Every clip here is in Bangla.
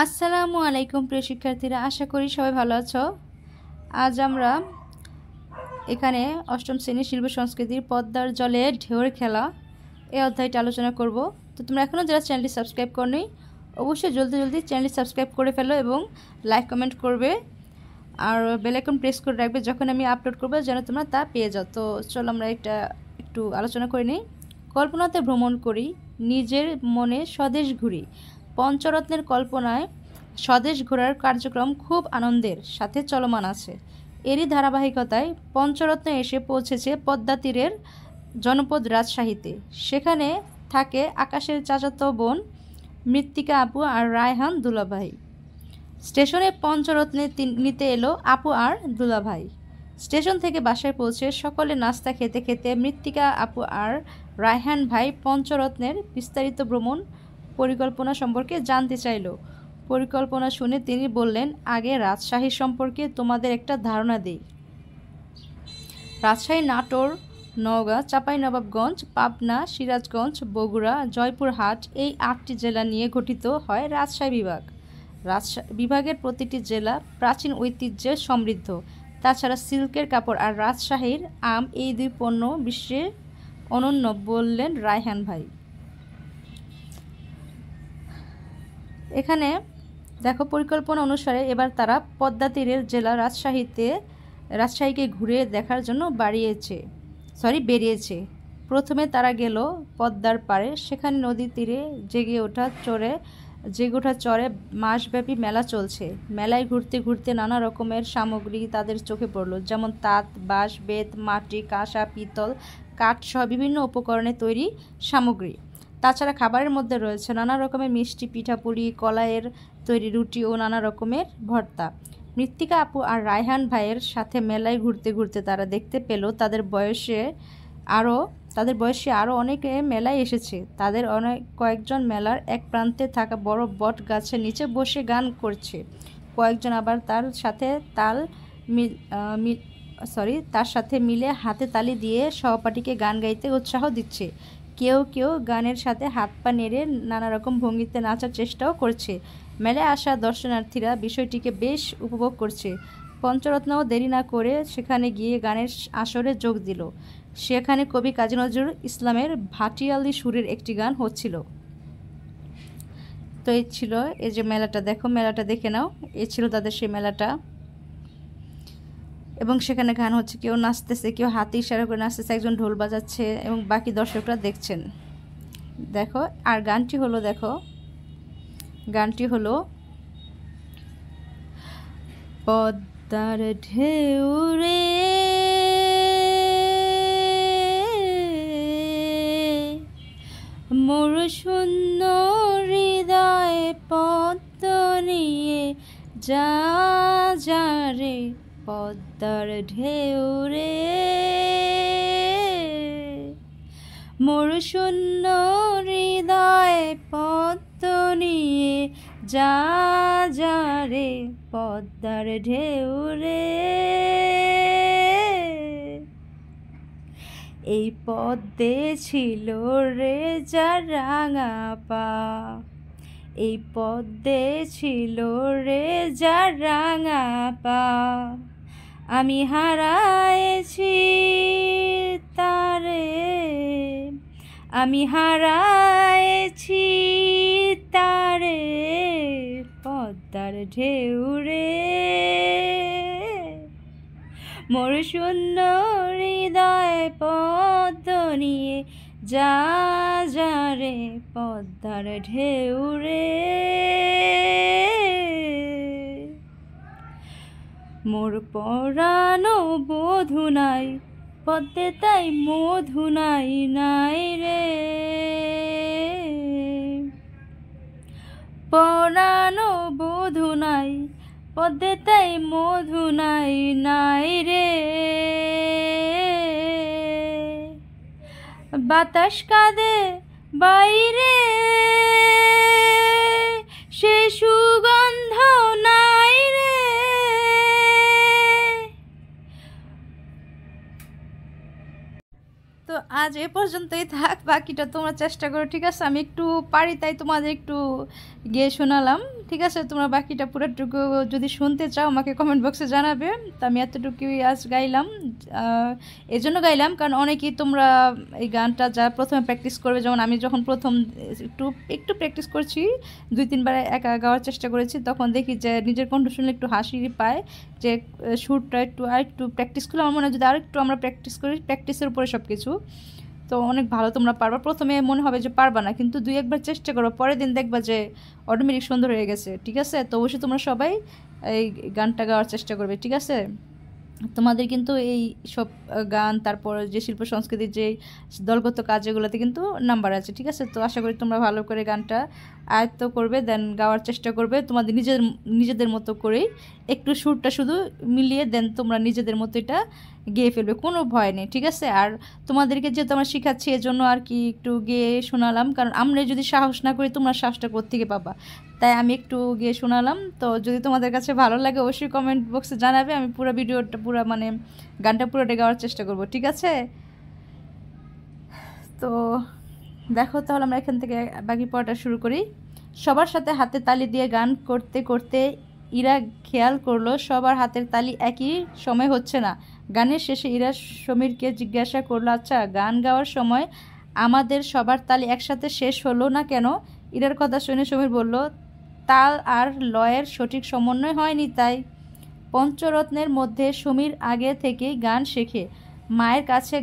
আসসালামু আলাইকুম প্রিয় শিক্ষার্থীরা, আশা করি সবাই ভালো আছো। আজ আমরা এখানে অষ্টম শ্রেণীর শিল্প সংস্কৃতির পদ্মার জলে ঢেউয়ের খেলা এই অধ্যায়টা আলোচনা করব। তো তোমরা এখনও যারা চ্যানেলটি সাবস্ক্রাইব করনি অবশ্যই জলদি চ্যানেলটি সাবস্ক্রাইব করে ফেলো এবং লাইক কমেন্ট করবে আর বেল আইকন প্রেস করে রাখবে যখন আমি আপলোড করবো যেন তোমরা তা পেয়ে যাও। তো চলো আমরা একটু আলোচনা করে নিই। কল্পনাতে ভ্রমণ করি, নিজের মনে স্বদেশ ঘুরি। পঞ্চরত্নের কল্পনায় স্বদেশ ঘোরার কার্যক্রম খুব আনন্দের সাথে চলমান আছে। এরই ধারাবাহিকতায় পঞ্চরত্ন এসে পৌঁছেছে পদ্মা তীরের জনপদ রাজশাহীতে। সেখানে থাকে আকাশের চাচাতো বোন মৃত্তিকা আপু আর রায়হান দুলাভাই। স্টেশনে পঞ্চরত্নে নিতে এলো আপু আর দুলাভাই। স্টেশন থেকে বাসায় পৌঁছে সকলে নাস্তা খেতে খেতে মৃত্তিকা আপু আর রায়হান ভাই পঞ্চরত্নের বিস্তারিত ভ্রমণ পরিকল্পনা সম্পর্কে জানতে চাইল। পরিকল্পনা শুনে তিনি বললেন, আগে রাজশাহী সম্পর্কে তোমাদের একটা ধারণা দিই। রাজশাহী, নাটোর, নওগাঁ, চাঁপাইনবাবগঞ্জ, পাবনা, সিরাজগঞ্জ, বগুড়া, জয়পুরহাট এই 8টি জেলা নিয়ে গঠিত হয় রাজশাহী বিভাগ। বিভাগের প্রতিটি জেলা প্রাচীন ঐতিহ্যে সমৃদ্ধ। তাছাড়া সিল্কের কাপড় আর রাজশাহীর আম এই দুই পণ্য বিশ্বে অনন্য, বললেন রায়হান ভাই। এখানে দেখো, পরিকল্পনা অনুসারে এবার তারা পদ্মা তীরের জেলা রাজশাহীকে ঘুরে দেখার জন্য বেরিয়েছে। প্রথমে তারা গেল পদ্মার পাড়ে। সেখানে নদীর তীরে জেগে ওঠা চরে মাসব্যাপী মেলা চলছে। মেলায় ঘুরতে ঘুরতে নানা রকমের সামগ্রী তাদের চোখে পড়ল, যেমন তাঁত, বাঁশ, বেত, মাটি, কাঁসা, পিতল, কাঠ সহ বিভিন্ন উপকরণে তৈরি সামগ্রী। তাছাড়া খাবারের মধ্যে রয়েছে নানা রকমের মিষ্টি, পিঠাপুলি, কলাইয়ের তৈরি রুটি ও নানা রকমের ভর্তা। মৃত্তিকা আপু আর রায়হান ভাইয়ের সাথে মেলায় ঘুরতে ঘুরতে তারা দেখতে পেল তাদের বয়সী আরও অনেকে মেলায় এসেছে। তাদের কয়েকজন মেলার এক প্রান্তে থাকা বড় বট গাছের নিচে বসে গান করছে। কয়েকজন আবার তার সাথে মিলে হাতে তালি দিয়ে সহপাঠীকে গান গাইতে উৎসাহ দিচ্ছে। কেউ কেউ গানের সাথে হাত পা নেড়ে নানা রকম ভঙ্গিতে নাচার চেষ্টাও করছে। মেলায় আসা দর্শনার্থীরা বিষয়টিকে বেশ উপভোগ করছে। পঞ্চরত্নও দেরি না করে সেখানে গিয়ে গানের আসরে যোগ দিল। সেখানে কবি কাজী নজরুল ইসলামের ভাটিয়ালি সুরের একটি গান হচ্ছিল। তো এই ছিল এই যে মেলাটা, দেখো মেলাটা দেখে নাও, এই ছিল তাদের সেই মেলাটা। এবং সেখানে গান হচ্ছে, কেউ নাচতেছে, কেউ হাতে ইশারা করে নাচতেছে, একজন ঢোল বাজাচ্ছে এবং বাকি দর্শকরা দেখছেন। দেখো, আর গানটি হলো পদ্মার ঢেউ রে মোর শূন্য হৃদয় পদ্ম নিয়ে যা রে পদ্মার ঢেউ রে মোর শূন্য হৃদয় পদ্ম নিয়ে যা রে পদ্মার ঢেউ রে। এই পদ্মে ছিল রে যার রাঙা পা, এই পদ্মে ছিল রে যার রাঙা পা, আমি হারাইছি তারে পদ্মার ঢেউ রে মোর শূন্য হৃদয় পদ্ম নিয়ে যা রে পদ্মার ঢেউ রে। মোর পরানো বধু নাই পদ্মে তাই মধু নাই রে, পরানো বধু নাই পদ্মে তাই মধু নাই রে। বাতাস কাঁদে বাইরে সে সুগন্ধ নাই রে। তো আজ এ পর্যন্তই থাক, বাকিটা তোমরা চেষ্টা করো, ঠিক আছে? আমি একটু পারি তাই তোমাদের একটু গিয়ে শোনালাম। ঠিক আছে, তোমরা বাকিটা পুরোটুকু যদি শুনতে চাও আমাকে কমেন্ট বক্সে জানাবে। তো আমি এতটুকুই আজ গাইলাম, এই জন্য গাইলাম কারণ অনেকেই তোমরা এই গানটা যা প্রথমে প্র্যাকটিস করবে, যেমন আমি যখন প্রথম একটু প্র্যাকটিস করছি, 2-3 বার একা গাওয়ার চেষ্টা করেছি, তখন দেখি যে নিজের কণ্ঠ শুনলে একটু হাসি পায়, যে সুরটা একটু প্র্যাকটিস করলে আমার মনে হয় যদি আরেকটু আমরা প্র্যাকটিস করি, প্র্যাকটিসের উপরে সব কিছু, তো অনেক ভালো তোমরা পারবা। প্রথমে মনে হবে যে পারবা না, কিন্তু 2-1বার চেষ্টা করো, পরের দিন দেখবা যে অটোমেটিক সুন্দর হয়ে গেছে। ঠিক আছে, তো অবশ্যই তোমরা সবাই এই গানটা গাওয়ার চেষ্টা করবে। ঠিক আছে, তোমাদের কিন্তু এই সব গান, তারপর যে শিল্প সংস্কৃতির যে দলগত কাজ, এগুলোতে কিন্তু নাম্বার আছে। ঠিক আছে, তো আশা করি তোমরা ভালো করে গানটা আয়ত্ত করবে, দেন গাওয়ার চেষ্টা করবে তোমাদের নিজেদের মতো করেই, একটু সুরটা শুধু মিলিয়ে দেন তোমরা নিজেদের মতো এটা গেয়ে ফেলবে, কোনো ভয় নেই। ঠিক আছে, আর তোমাদেরকে যেহেতু আমরা শেখাচ্ছি এজন্য আর কি একটু গেয়ে শোনালাম, কারণ আমরা যদি সাহস না করি তোমরা সাহসটা কোত্থেকে পাবা, তাই আমি একটু গিয়ে শোনালাম। তো যদি তোমাদের কাছে ভালো লাগে অবশ্যই কমেন্ট বক্সে জানাবে, আমি পুরো ভিডিওটা মানে গানটা পুরোটা গাওয়ার চেষ্টা করব। ঠিক আছে, তো দেখো তাহলে আমরা এখান থেকে বাকি পড়াটা শুরু করি। সবার সাথে হাতে তালি দিয়ে গান করতে করতে ইরা খেয়াল করলো সবার হাতের তালি একই সময় হচ্ছে না। গানের শেষে ইরা সমীরকে জিজ্ঞাসা করলো, আচ্ছা গান গাওয়ার সময় আমাদের সবার তালি একসাথে শেষ হলো না কেন? ইরার কথা শুনে সমীর বলল, তাল আর লয়ের সঠিক সমন্বয় হয়নি তাই। পঞ্চরত্নের মধ্যে সমীর আগে থেকেই গান শেখে, মায়ের কাছে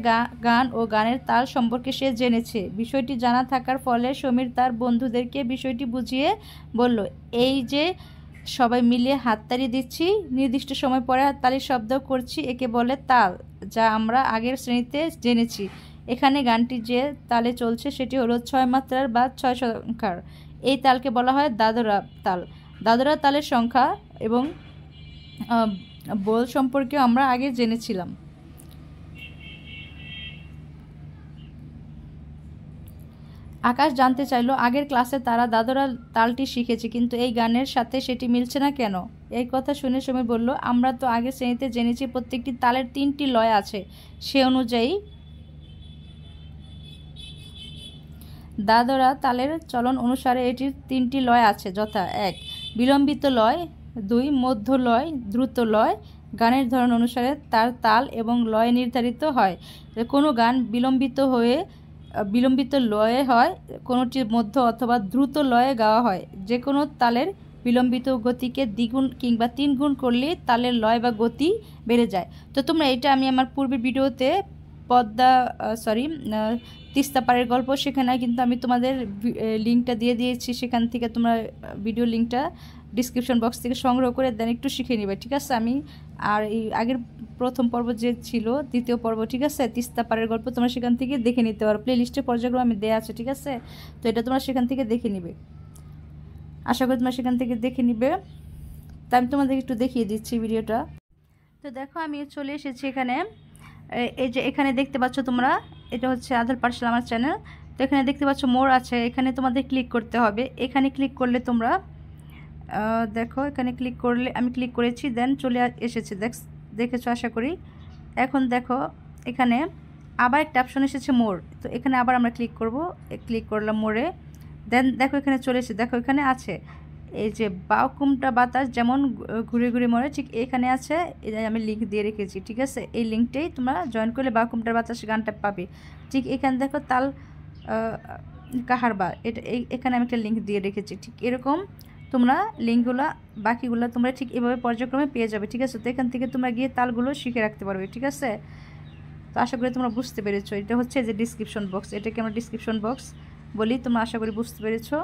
গান ও গানের তাল সম্পর্কে সে জেনেছে। বিষয়টি জানা থাকার ফলে সমীর তার বন্ধুদেরকে বিষয়টি বুঝিয়ে বলল, এই যে সবাই মিলে হাততালি দিচ্ছি, নির্দিষ্ট সময় পরে হাততালির শব্দ করছি, একে বলে তাল, যা আমরা আগের শ্রেণীতে জেনেছি। এখানে গানটি যে তালে চলছে সেটি হলো 6 মাত্রার বা 6 সংখ্যার। এই তালকে বলা হয় দাদরা তাল। দাদরা তালের সংখ্যা এবং বোল সম্পর্কে আমরা আগে জেনেছিলাম। আকাশ জানতে চাইলো, আগের ক্লাসে তারা দাদরা তালটি শিখেছে, কিন্তু এই গানের সাথে সেটি মিলছে না কেন? এই কথা শুনে সমীর বলল, আমরা তো আগের শ্রেণীতে জেনেছি প্রত্যেকটি তালের 3টি লয় আছে, সে অনুযায়ী দাদরা তালের চলন অনুসারে এটির 3টি লয় আছে, যথা 1 বিলম্বিত লয়, 2 মধ্য লয়, দ্রুত লয়। গানের ধরন অনুসারে তার তাল এবং লয় নির্ধারিত হয়। কোনো গান বিলম্বিত লয়ে হয়, কোনোটি মধ্য অথবা দ্রুত লয়ে গাওয়া হয়। যে কোনো তালের বিলম্বিত গতিকে 2 গুণ কিংবা 3 গুণ করলে তালের লয় বা গতি বেড়ে যায়। তো তোমরা এটা আমি আমার পূর্বের ভিডিওতে তিস্তা পাড়ের গল্প, সেখানে কিন্তু আমি তোমাদের লিঙ্কটা দিয়ে দিয়েছি, সেখান থেকে তোমরা ভিডিও লিঙ্কটা ডিসক্রিপশন বক্স থেকে সংগ্রহ করে দেন একটু শিখে নেবে। ঠিক আছে, আমি আর এই আগের প্রথম পর্ব যে ছিল, দ্বিতীয় পর্ব, ঠিক আছে, তিস্তা পাড়ের গল্প, তোমরা সেখান থেকে দেখে নিতে পারো, প্লে লিস্টে পর্যায়গুলো আমি দেওয়া আছে। ঠিক আছে, তো এটা তোমরা সেখান থেকে দেখে নিবে, আশা করি তোমরা সেখান থেকে দেখে নিবে। তা আমি তোমাদের একটু দেখিয়ে দিচ্ছি ভিডিওটা। তো দেখো আমি চলে এসেছি এখানে, এই যে এখানে দেখতে পাচ্ছ তোমরা, এটা হচ্ছে আদল পাঠশালা আমার চ্যানেল। তো এখানে দেখতে পাচ্ছ মোর আছে, এখানে তোমাদের ক্লিক করতে হবে। এখানে ক্লিক করলে তোমরা দেখো, এখানে ক্লিক করলে আমি ক্লিক করেছি, দেন চলে এসেছে, দেখেছো আশা করি। এখন দেখো এখানে আবার একটা অপশন এসেছে মোর, তো এখানে আবার আমরা ক্লিক করব, ক্লিক করলাম মোরে, দেন দেখো এখানে চলে এসেছে, দেখো এখানে আছে এই যে বাউকুমটা বাতাস যেমন ঘুরে ঘুরে মরে, ঠিক এখানে আছে, আমি লিঙ্ক দিয়ে রেখেছি। ঠিক আছে, এই লিঙ্কটাই তোমরা জয়েন করলে বাউকুমটার বাতাস গানটা পাবে। ঠিক এখানে দেখো তাল কাহারবা, এটা এখানে আমি একটা লিঙ্ক দিয়ে রেখেছি। ঠিক এরকম তোমরা লিঙ্কগুলো বাকিগুলো তোমরা ঠিক এভাবে পর্যায়ক্রমে পেয়ে যাবে। ঠিক আছে, তো এখান থেকে তোমরা গিয়ে তালগুলো শিখে রাখতে পারবে। ঠিক আছে, তো আশা করি তোমরা বুঝতে পেরেছো। এটা হচ্ছে যে ডিসক্রিপশন বক্স, এটাকে আমরা ডিসক্রিপশন বক্স বলি, তোমরা আশা করি বুঝতে পেরেছো।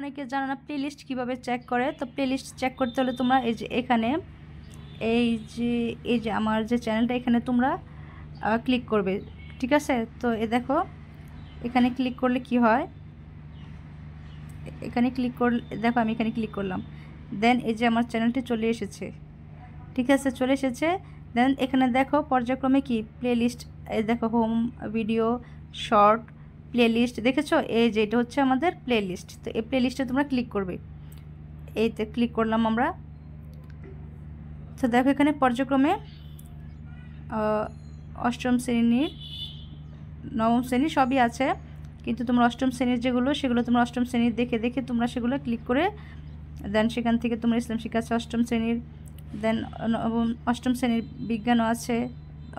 অনেকে জানো না প্লে লিস্ট কীভাবে চেক করে, তো প্লে লিস্ট চেক করতে হলে তোমরা এই যে এখানে এই যে আমার যে চ্যানেলটা, এখানে তোমরা ক্লিক করবে। ঠিক আছে, তো দেখো এখানে ক্লিক করলে কি হয়, এখানে ক্লিক করলে দেখো আমি এখানে ক্লিক করলাম, দেন এই যে আমার চ্যানেলটি চলে এসেছে। ঠিক আছে, চলে এসেছে, দেন এখানে দেখো পর্যায়ক্রমে কি প্লে লিস্ট, এই দেখো home, video, short, playlist, দেখেছো, এই যে এটা হচ্ছে আমাদের প্লে লিস্ট। তো এই প্লে লিস্টে তোমরা ক্লিক করবে, এইতে ক্লিক করলাম আমরা। তো দেখো এখানে পর্যায়ক্রমে অষ্টম শ্রেণীর, নবম শ্রেণী সবই আছে। কিন্তু তোমরা অষ্টম শ্রেণীর যেগুলো সেগুলো তোমরা অষ্টম শ্রেণীর দেখে দেখে তোমরা সেগুলো ক্লিক করে দেন সেখান থেকে তোমরা ইসলাম শিক্ষা আছে অষ্টম শ্রেণীর, দেন অষ্টম শ্রেণীর বিজ্ঞানও আছে,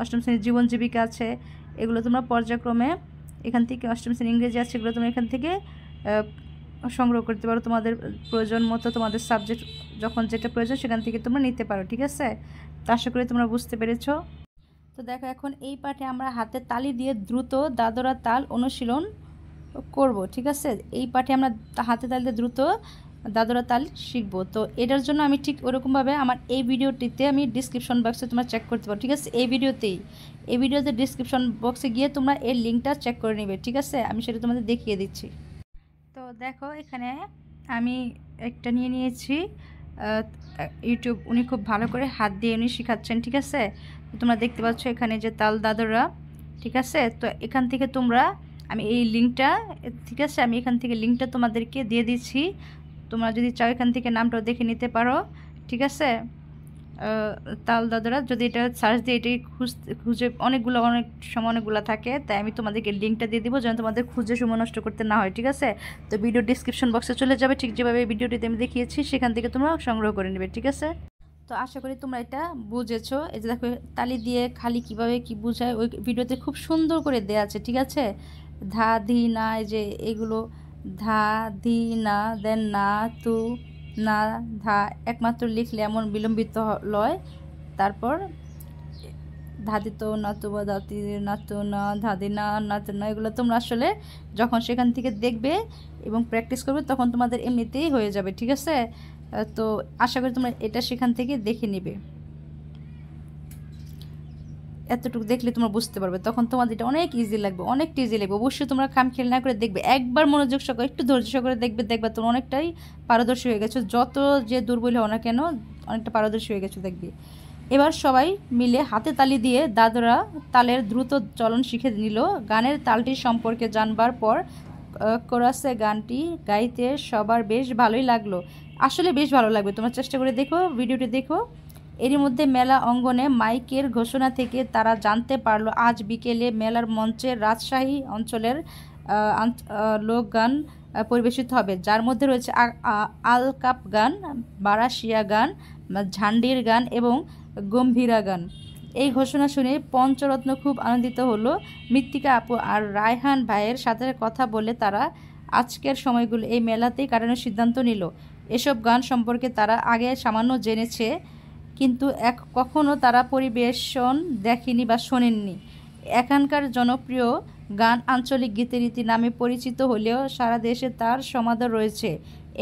অষ্টম শ্রেণীর জীবন জীবিকা আছে। এগুলো তোমরা পর্যায়ক্রমে এখান থেকে, অষ্টম শ্রেণী ইংরেজি আছে, এগুলো তোমরা এখান থেকে সংগ্রহ করতে পারো তোমাদের প্রয়োজন মতো, তোমাদের সাবজেক্ট যখন যেটা প্রয়োজন সেখান থেকে তোমরা নিতে পারো। ঠিক আছে, তো আশা করি তোমরা বুঝতে পেরেছো। তো দেখো এখন এই পাঠে আমরা হাতে তালি দিয়ে দ্রুত দাদরা তাল অনুশীলন করব। ঠিক আছে, এই পাঠে আমরা হাতে তালি দিয়ে দ্রুত দাদরা তাল শিখবো। তো এটার জন্য আমি ঠিক ওরকমভাবে আমার এই ভিডিওটিতে আমি ডিসক্রিপশন বক্সে তোমরা চেক করতে পারো। ঠিক আছে, এই ভিডিওতে ডিসক্রিপশন বক্সে গিয়ে তোমরা এর লিঙ্কটা চেক করে নেবে। ঠিক আছে, আমি সেটা তোমাদের দেখিয়ে দিচ্ছি। তো দেখো এখানে আমি একটা নিয়ে নিয়েছি ইউটিউব, উনি খুব ভালো করে হাত দিয়ে উনি শেখাচ্ছেন। ঠিক আছে, তোমরা দেখতে পাচ্ছ এখানে যে তাল দাদরা। ঠিক আছে, তো এখান থেকে তোমরা, আমি এই লিঙ্কটা, ঠিক আছে, আমি এখান থেকে লিঙ্কটা তোমাদেরকে দিয়ে দিচ্ছি। তোমরা যদি চাও এখান থেকে নামটাও দেখে নিতে পারো। ঠিক আছে, তাল দাদরা যদি এটা সার্চ দিয়ে এটাই খুঁজে অনেক সময় অনেকগুলো থাকে, তাই আমি তোমাদেরকে লিঙ্কটা দিয়ে দিব যেন তোমাদের খুঁজে সময় নষ্ট করতে না হয়। ঠিক আছে, তো ভিডিও ডিসক্রিপশন বক্সে চলে যাবে, ঠিক যেভাবে ভিডিওটিতে আমি দেখিয়েছি সেখান থেকে তোমরা সংগ্রহ করে নেবে। ঠিক আছে, তো আশা করি তোমরা এটা বুঝেছো। এই যে দেখো তালি দিয়ে খালি কিভাবে কি বোঝায় ওই ভিডিওতে খুব সুন্দর করে দেয়া আছে। ঠিক আছে, ধা ধি না, এই যে এগুলো ধা ধি না, দেন না তু না ধা একমাত্র লিখলে এমন বিলম্বিত লয়, তারপর ধাদিত নাতু বা দাতি নাতু না ধাদি না নাতু না, এগুলো তোমরা আসলে যখন সেখান থেকে দেখবে এবং প্র্যাকটিস করবে তখন তোমাদের এমনিতেই হয়ে যাবে। ঠিক আছে, তো আশা করি তোমরা এটা সেখান থেকে দেখে নেবে। এতটুকু দেখলে তোমরা বুঝতে পারবে, তখন তোমাদের এটা অনেক ইজি লাগবে, অনেকটা ইজি লাগবে। অবশ্যই তোমরা খামখেয়াল না করে দেখবে, একবার মনোযোগ সহকারে একটু ধৈর্য সহকারে দেখবে তোমরা অনেকটাই পারদর্শী হয়ে গেছো। যত যে দুর্বল হও না কেন অনেকটা পারদর্শী হয়ে গেছো দেখবে। এবার সবাই মিলে হাতে তালি দিয়ে দাদরা তালের দ্রুত চলন শিখে নিল। গানের তালটি সম্পর্কে জানবার পর কোরাসে গানটি গাইতে সবার বেশ ভালোই লাগলো। আসলে বেশ ভালো লাগবে, তোমরা চেষ্টা করে দেখো, ভিডিওটি দেখো। এরই মধ্যে মেলা অঙ্গনে মাইকের ঘোষণা থেকে তারা জানতে পারলো আজ বিকেলে মেলার মঞ্চে রাজশাহী অঞ্চলের লোকগান পরিবেশিত হবে, যার মধ্যে রয়েছে আলকাপ গান, বারাশিয়া গান, ঝান্ডির গান এবং গম্ভীরা গান। এই ঘোষণা শুনে পঞ্চরত্ন খুব আনন্দিত হলো। মৃত্তিকা আপু আর রায়হান ভাইয়ের সাথে কথা বলে তারা আজকের সময়গুলো এই মেলাতেই কাটানোর সিদ্ধান্ত নিল। এসব গান সম্পর্কে তারা আগে সামান্য জেনেছে, কিন্তু কখনো তারা পরিবেশন দেখেনি বা শোনেননি। এখানকার জনপ্রিয় গান আঞ্চলিক গীতিরীতি নামে পরিচিত হলেও সারা দেশে তার সমাদর রয়েছে।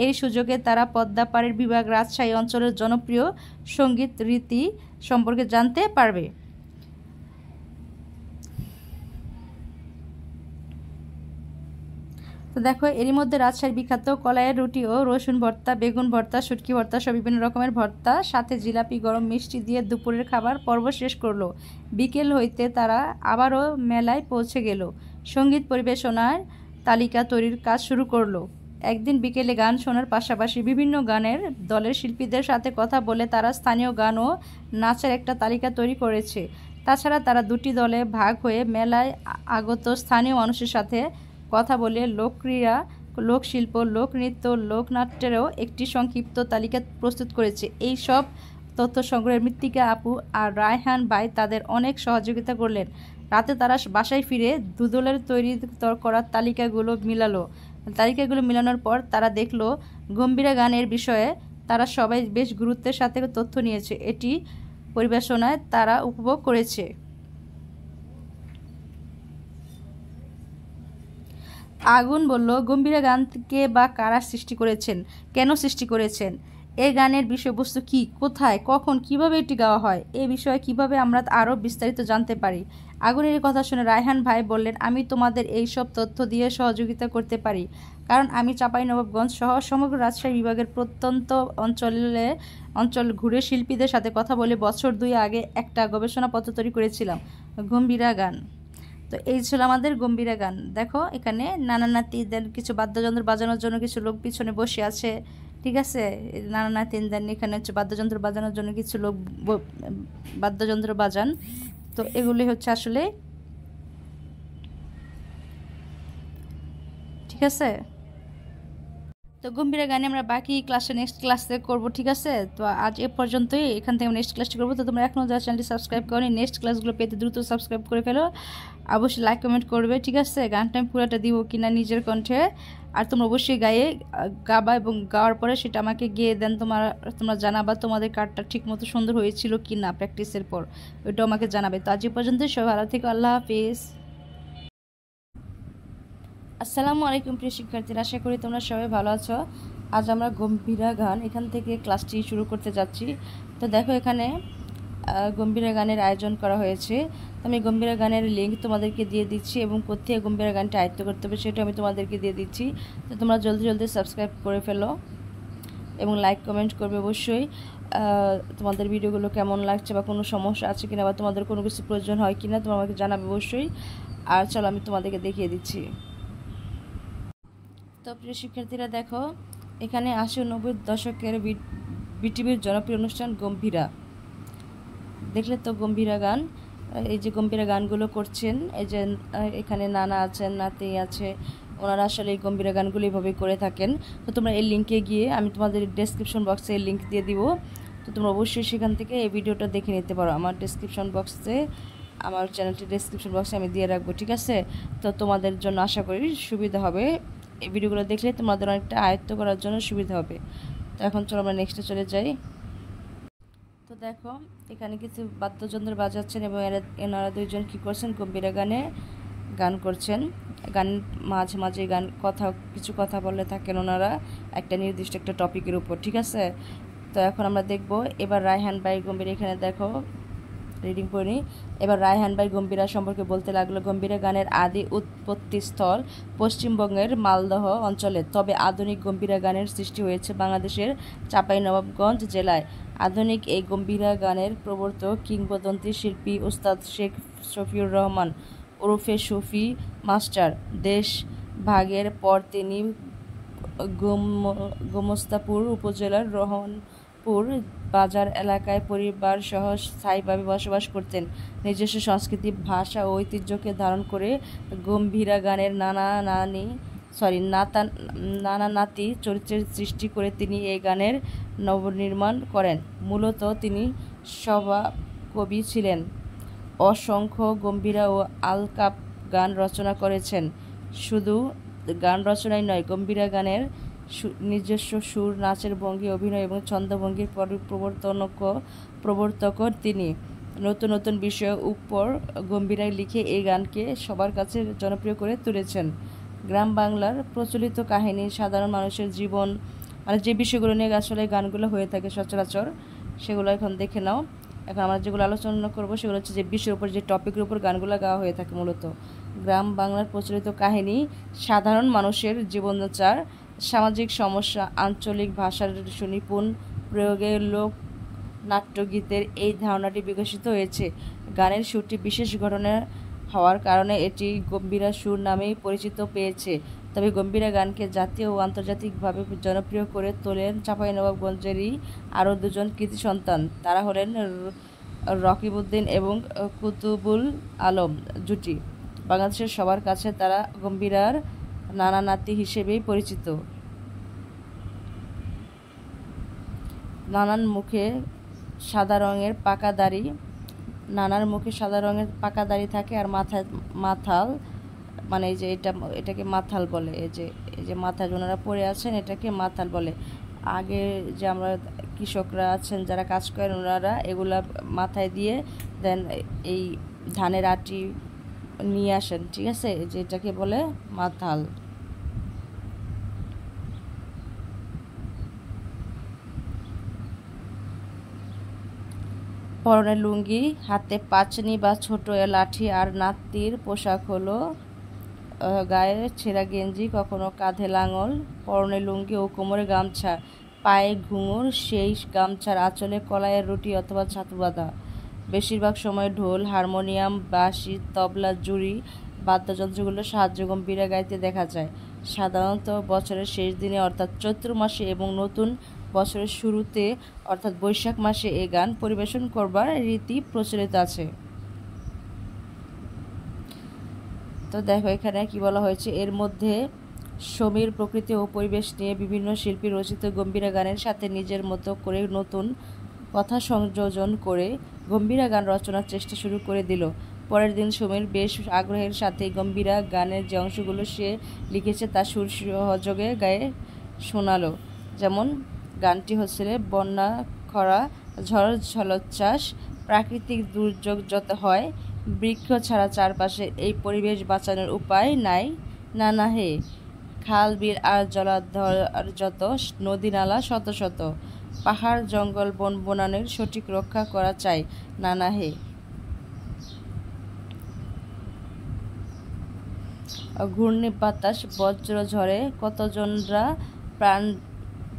এই সুযোগে তারা পদ্মাপাড়ের বিভাগ রাজশাহী অঞ্চলের জনপ্রিয় সঙ্গীত রীতি সম্পর্কে জানতে পারবে। তো দেখো এরই মধ্যে রাজশাহীর বিখ্যাত কলাইয়ের রুটি ও রসুন ভর্তা, বেগুন ভর্তা, শুটকি ভর্তা সব বিভিন্ন রকমের ভর্তা, সাথে জিলাপি গরম মিষ্টি দিয়ে দুপুরের খাবার পর্ব শেষ করলো। বিকেল হইতে তারা আবারও মেলায় পৌঁছে গেল। সঙ্গীত পরিবেশনার তালিকা তৈরির কাজ শুরু করলো। একদিন বিকেলে গান শোনার পাশাপাশি বিভিন্ন গানের দলের শিল্পীদের সাথে কথা বলে তারা স্থানীয় গান ও নাচের একটা তালিকা তৈরি করেছে। তাছাড়া তারা দুটি দলে ভাগ হয়ে মেলায় আগত স্থানীয় মানুষের সাথে কথা বলে লোকক্রীড়া, লোকশিল্প, লোকনৃত্য, লোকনাট্যেরও একটি সংক্ষিপ্ত তালিকা প্রস্তুত করেছে। এই সব তথ্য সংগ্রহের মৃত্তিকা আপু আর রায়হান ভাই তাদের অনেক সহযোগিতা করলেন। রাতে তারা বাসায় ফিরে দুদলের তৈরি করা তালিকাগুলো মিলানোর পর তারা দেখলো গম্ভীরা গানের বিষয়ে তারা সবাই বেশ গুরুত্বের সাথে তথ্য নিয়েছে। এটি পরিবেশনায় তারা উপভোগ করেছে। আগুন বলল, গম্ভীরা গানকে বা কারা সৃষ্টি করেছেন, কেন সৃষ্টি করেছেন, এই গানের বিষয়বস্তু কি, কোথায়, কখন, কিভাবে এটি গাওয়া হয়, এ বিষয়ে কিভাবে আমরা আরও বিস্তারিত জানতে পারি। আগুনের কথা শুনে রায়হান ভাই বললেন, আমি তোমাদের এই সব তথ্য দিয়ে সহযোগিতা করতে পারি, কারণ আমি চাঁপাইনবাবগঞ্জ সহ সমগ্র রাজশাহী বিভাগের প্রত্যন্ত অঞ্চল ঘুরে শিল্পীদের সাথে কথা বলে বছর 2 আগে একটা গবেষণাপত্র তৈরি করেছিলাম, গম্ভীরা গান। তো এই ছিল আমাদের গম্ভীরা গান। দেখো এখানে নানা নাতিদের কিছু বাদ্যযন্ত্র বাজানোর জন্য কিছু লোক পিছনে বসে আছে। ঠিক আছে, নানা নাতিনদের এখানে হচ্ছে বাদ্যযন্ত্র বাজানোর জন্য কিছু লোক বাদ্যযন্ত্র বাজান। তো এগুলি হচ্ছে আসলে ঠিক আছে। তো গম্ভীরা গানে আমরা বাকি নেক্সট ক্লাসে করব, ঠিক আছে। তো আজ এ পর্যন্তই, এখান থেকে নেক্সট ক্লাসটি করবো। তো তোমরা এখনও যারা চ্যানেলটি সাবস্ক্রাইব করো, নেক্সট ক্লাসগুলো পেতে দ্রুত সাবস্ক্রাইব করে ফেলো। অবশ্যই লাইক কমেন্ট করবে, ঠিক আছে। গানটা আমি পুরোটা দিব কিনা নিজের কণ্ঠে, আর তোমরা অবশ্যই গাবা, এবং গাওয়ার পরে সেটা আমাকে গেয়ে দেন, তোমরা জানাবা তোমাদের কার্ডটা ঠিক মতো সুন্দর হয়েছিল কি না প্র্যাকটিসের পর, ওইটাও আমাকে জানাবে। তো আজ এ পর্যন্ত, সবাই ভালো থেকো, আল্লাহ হাফিজ। আসসালামু আলাইকুম প্রিয় শিক্ষার্থীরা, আশা করি তোমরা সবাই ভালো আছো। আজ আমরা গম্ভীরা গান এখান থেকে ক্লাসটি শুরু করতে যাচ্ছি। তো দেখো এখানে গম্ভীরা গানের আয়োজন করা হয়েছে। আমি গম্ভীরা গানের লিঙ্ক তোমাদেরকে দিয়ে দিচ্ছি, এবং কোথায় গম্ভীরা গানটা আয়ত্ত করতে হবে সেটা আমি তোমাদেরকে দিয়ে দিচ্ছি। তো তোমরা জলদি জলদি সাবস্ক্রাইব করে ফেলো এবং লাইক কমেন্ট করবে অবশ্যই। তোমাদের ভিডিওগুলো কেমন লাগছে, বা কোনো সমস্যা আছে কিনা, বা তোমাদের কোনো কিছু প্রয়োজন হয় কিনা তোমরা আমাকে জানাবে অবশ্যই। আর চলো আমি তোমাদেরকে দেখিয়ে দিচ্ছি। তো প্রিয় শিক্ষার্থীরা দেখো, এখানে 80-90 দশকের বিটিভির জনপ্রিয় অনুষ্ঠান গম্ভীরা, দেখলে তো গম্ভীরা গান। এই যে গম্ভীরা গানগুলো করছেন, এই যে এখানে নানা আছেন, নাতি আছে, ওনারা আসলে এই গম্ভীরা গানগুলো এইভাবে করে থাকেন। তো তোমরা এই লিঙ্কে গিয়ে, আমি তোমাদের ডেসক্রিপশন বক্সে এই লিঙ্ক দিয়ে দিব। তো তোমরা অবশ্যই সেখান থেকে এই ভিডিওটা দেখে নিতে পারো। আমার ডেসক্রিপশন বক্সে, আমার চ্যানেলটি ডেসক্রিপশন বক্সে আমি দিয়ে রাখবো, ঠিক আছে। তো তোমাদের জন্য আশা করি সুবিধা হবে, এই ভিডিওগুলো দেখলে তোমাদের অনেকটা আয়ত্ত করার জন্য সুবিধা হবে। তো এখন চলো আমরা নেক্সটে চলে যাই। তো দেখো এখানে কিছু বাদ্যযন্ত্র বাজাচ্ছেন, এবং এনারা দুইজন কী করছেন, গম্ভীরা গানে গান করছেন। গান মাঝে মাঝে কিছু কথা বলে থাকেন ওনারা একটা নির্দিষ্ট একটা টপিকের উপর, ঠিক আছে। তো এখন আমরা দেখব এবার রায়হান ভাই গম্ভীরা, এখানে দেখো রিডিং পড়ি। এবার রায়হান ভাই গম্ভীরা সম্পর্কে বলতে লাগলো। গম্ভীরা গানের আদি উৎপত্তিস্থল পশ্চিমবঙ্গের মালদহ অঞ্চলে, তবে আধুনিক গম্ভীরা গানের সৃষ্টি হয়েছে বাংলাদেশের চাঁপাইনবাবগঞ্জ জেলায়। আধুনিক এই গম্ভীরা গানের প্রবর্তক কিংবদন্তি শিল্পী ওস্তাদ শেখ শফিউর রহমান ওরফে শফি মাস্টার। দেশ ভাগের পর তিনি গোমস্তাপুর উপজেলার রহনপুর বাজার এলাকায় পরিবার সহ স্থায়ীভাবে বসবাস করতেন। নিজস্ব সংস্কৃতি, ভাষা ও ঐতিহ্যকে ধারণ করে গম্ভীরা গানের নানা নাতি চরিত্রের সৃষ্টি করে তিনি এই গানের নবনির্মাণ করেন। মূলত তিনি সভাকবি ছিলেন। অসংখ্য গম্ভীরা ও আলকাপ গান রচনা করেছেন। শুধু গান রচনাই নয়, গম্ভীরা গানের নিজস্ব সুর, নাচের ভঙ্গি, অভিনয় এবং ছন্দভঙ্গির প্রবর্তকও তিনি। নতুন নতুন বিষয়ের উপর গম্ভীরায় লিখে এই গানকে সবার কাছে জনপ্রিয় করে তুলেছেন। গ্রাম বাংলার প্রচলিত কাহিনী, সাধারণ মানুষের জীবন, মানে যে বিষয়গুলো নিয়ে আসলে গানগুলো হয়ে থাকে সচরাচর, সেগুলো এখন দেখে নাও। এখন আমরা যেগুলো আলোচনা করবো সেগুলো হচ্ছে যে বিষয়ের উপর, যে টপিকের উপর গানগুলো গাওয়া হয়ে থাকে। মূলত গ্রাম বাংলার প্রচলিত কাহিনী, সাধারণ মানুষের জীবনাচার, সামাজিক সমস্যা, আঞ্চলিক ভাষার সুনিপুণ প্রয়োগে লোক নাট্যগীতের এই ধারণাটি বিকশিত হয়েছে। গানের সুরটি বিশেষ ঘটনা হওয়ার কারণে এটি গম্ভীরা সুর নামেই পরিচিত পেয়েছে। তবে গম্ভীরা গানকে জাতীয় ও আন্তর্জাতিকভাবে জনপ্রিয় করে তোলেন চাঁপাইনবাবগঞ্জেরই আরও দুজন কৃতি সন্তান। তারা হলেন রকিবউদ্দিন এবং কুতুবুল আলম জুটি। বাংলাদেশের সবার কাছে তারা গম্ভীরার নানা নাতি হিসেবেই পরিচিত। নানার মুখে সাদা রঙের পাকা দাড়ি থাকে, আর মাথাল, মানে এই যে এটাকে মাথাল বলে। এই যে মাথায় ওনারা পরে আছেন, এটাকে মাথাল বলে। আগে যে আমরা কৃষকরা আছেন যারা কাজ করেন, ওনারা এগুলা মাথায় দিয়ে দেন এই ধানের আটি নিয়ে আসেন, ঠিক আছে। যে এটাকে বলে মাথাল। পরনে লুঙ্গি, হাতে পাঁচনি বা ছোট লাঠি, আর নাতির পোশাক হলো গায়ে ছেঁড়া গেঞ্জি, কখনো কাঁধে লাঙল, পরনে লুঙ্গি ও কোমরে গামছা, পায়ে ঘুঙুর, সেই গামছার আঁচলে কলাইয়ের রুটি অথবা ছাতু বাঁধা। বেশিরভাগ সময় ঢোল, হারমোনিয়াম, বাঁশি, তবলা, জুড়ি বাদ্যযন্ত্রগুলো সাহায্য গম্ভীরা গাইতে দেখা যায়। সাধারণত বছরের শেষ দিনে অর্থাৎ চৈত্র মাসে এবং নতুন বছরের শুরুতে অর্থাৎ বৈশাখ মাসে এই গান পরিবেশন করবার রীতি প্রচলিত আছে। তো দেখো এখানে কি বলা হয়েছে, এর মধ্যে সমীর প্রকৃতি ও পরিবেশ নিয়ে বিভিন্ন শিল্পী রচিত গম্ভীরা গানের সাথে নিজের মতো করে নতুন কথা সংযোজন করে গম্ভীরা গান রচনার চেষ্টা শুরু করে দিল। পরের দিন সমীর বেশ আগ্রহের সাথে গম্ভীরা গানের যে অংশগুলো সে লিখেছে তা সুর সহযোগে গায়ে শোনালো। যেমন গানটি হচ্ছে বন্যা, খরা, ঝড় ঝলোচ্ছ্বাস, প্রাকৃতিক দুর্যোগ যত হয়, বৃক্ষ ছাড়া চারপাশে এই পরিবেশ বাঁচানোর উপায় নাই, নানা হে, খাল বিল আর জলাধার যত, নদী নালা শত শত, পাহাড় জঙ্গল বন বনানের সঠিক রক্ষা করা চাই, নানা হে। ঘূর্ণি বাতাস বজ্র ঝড়ে কতজনরা প্রাণ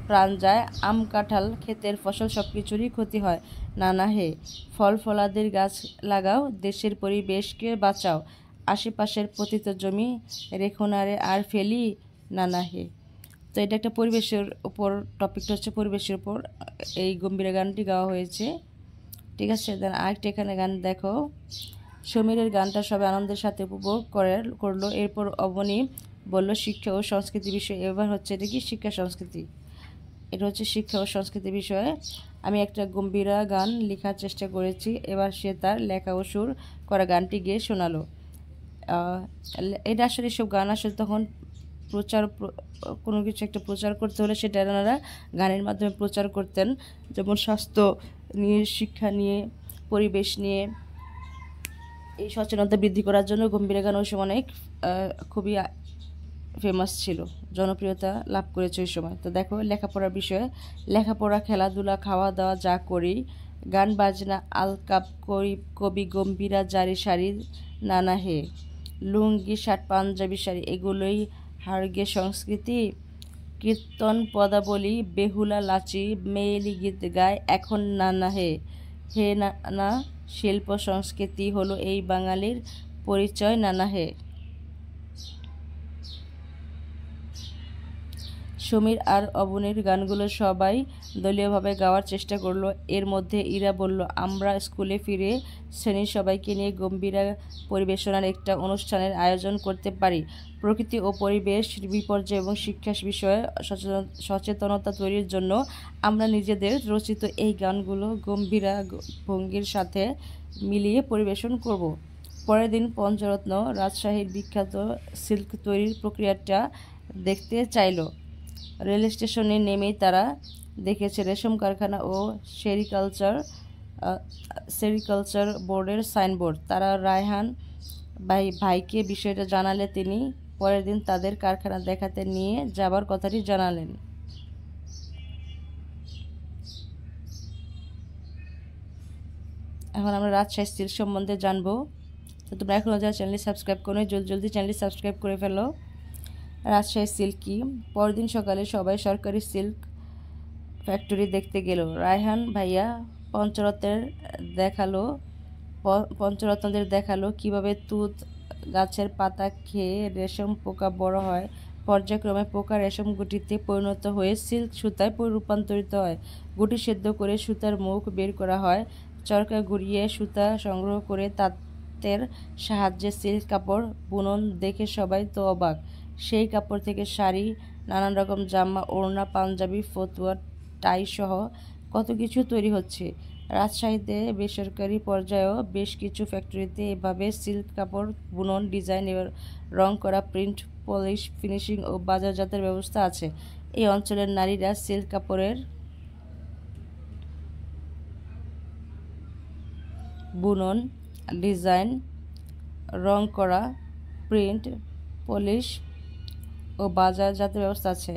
প্রাণ যায়, আম কাঁঠাল ক্ষেতের ফসল সব কিছুরই ক্ষতি হয়, নানা হে। ফল ফলাদির গাছ লাগাও, দেশের পরিবেশকে বাঁচাও, আশেপাশের পতিত জমি রেখো না রে আর ফেলি, নানা হে। তো এটা একটা পরিবেশের উপর, টপিকটা হচ্ছে পরিবেশের উপর এই গম্ভীরা গানটি গাওয়া হয়েছে। ঠিক আছে, দেন আরেকটা এখানে গান দেখো। সমীরের গানটা সবাই আনন্দের সাথে উপভোগ করলো। এরপর অবনী বলল শিক্ষা ও সংস্কৃতি বিষয়। এবার হচ্ছে এটা কি শিক্ষা সংস্কৃতি, এটা হচ্ছে শিক্ষা ও সংস্কৃতি বিষয়ে আমি একটা গম্ভীরা গান লেখার চেষ্টা করেছি। এবার সে তার লেখা ও সুর করা গানটি গেয়ে শোনালো। এটা আসলে সব গান আসলে তখন কোনো কিছু একটা প্রচার করতে হলে সেটা এনারা গানের মাধ্যমে প্রচার করতেন। যেমন স্বাস্থ্য নিয়ে, শিক্ষা নিয়ে, পরিবেশ নিয়ে এই সচেতনতা বৃদ্ধি করার জন্য গম্ভীরা গান ওই সময় অনেক খুবই ফেমাস ছিল, জনপ্রিয়তা লাভ করেছে ওই সময়। তো দেখো লেখাপড়ার বিষয়ে, লেখাপড়া, খেলাধুলা, খাওয়া দাওয়া যা করি, গান বাজনা, আলকাপ করি, কবি গম্ভীরা জারি সারি, নানা হে, লুঙ্গি শার্ট পাঞ্জাবি শাড়ি এগুলোই হাড়গে সংস্কৃতি, কীর্তন পদাবলী, বেহুলা লাচি, মেয়েলি গীত গায় এখন, নানা হে। হে নানা, শিল্প সংস্কৃতি হলো এই বাঙালির পরিচয়, নানা হে। সমীর আর অবনীর গানগুলো সবাই দলীয়ভাবে গাওয়ার চেষ্টা করলো। এর মধ্যে ইরা বলল আমরা স্কুলে ফিরে শ্রেণীর সবাইকে নিয়ে গম্ভীরা পরিবেশনার একটা অনুষ্ঠানের আয়োজন করতে পারি। প্রকৃতি ও পরিবেশ বিপর্যয় এবং শিক্ষা বিষয়ে সচেতনতা তৈরির জন্য আমরা নিজেদের রচিত এই গানগুলো গম্ভীরা ভঙ্গির সাথে মিলিয়ে পরিবেশন করব। পরের দিন পঞ্চরত্ন রাজশাহীর বিখ্যাত সিল্ক তৈরির প্রক্রিয়াটা দেখতে চাইল। রেল স্টেশনে নেমেই তারা দেখেছে রেশম কারখানা ও সেরিকালচার বোর্ডের সাইনবোর্ড। তারা রায়হান ভাইকে বিষয়টা জানালে তিনি পরের দিন তাদের কারখানা দেখাতে নিয়ে যাবার কথাটি জানালেন। এখন আমরা রাজশাহী সিল্ক সম্বন্ধে জানবো। তো তোমরা এখনও যারা চ্যানেলটি সাবস্ক্রাইব করো, জলদি চ্যানেলটি সাবস্ক্রাইব করে ফেলো। রাজশাহী সিল্ক কি? পরদিন সকালে সবাই সরকারি সিল্ক ফ্যাক্টরি দেখতে গেল। রায়হান ভাইয়া পঞ্চরত্নদের দেখালো কিভাবে তুঁত গাছের পাতা খেয়ে রেশম পোকা বড় হয়, পর্যায়ক্রমে পোকা রেশম গুটিতে পরিণত হয়ে সিল্ক সুতায় রূপান্তরিত হয়। গুটি সেদ্ধ করে সুতার মুখ বের করা হয়, চরকা ঘুরিয়ে সুতা সংগ্রহ করে তাঁতের সাহায্যে সিল্ক কাপড় বুনন দেখে সবাই তো অবাক। সেই কাপড় থেকে শাড়ি, নানান রকম জামা, ওড়না, পাঞ্জাবি, ফতুয়া, টাই সহ কত কিছু তৈরি হচ্ছে। রাজশাহীতে বেসরকারি পর্যায়েও বেশ কিছু ফ্যাক্টরিতে এভাবে সিল্ক কাপড় বুনন, ডিজাইন, রং করা, প্রিন্ট, পলিশ, ফিনিশিং ও বাজারজাতের ব্যবস্থা আছে। এই অঞ্চলের নারীরা সিল্ক কাপড়ের বুনন, ডিজাইন, রং করা, প্রিন্ট, পলিশ ও বাজারজাতের ব্যবস্থা আছে।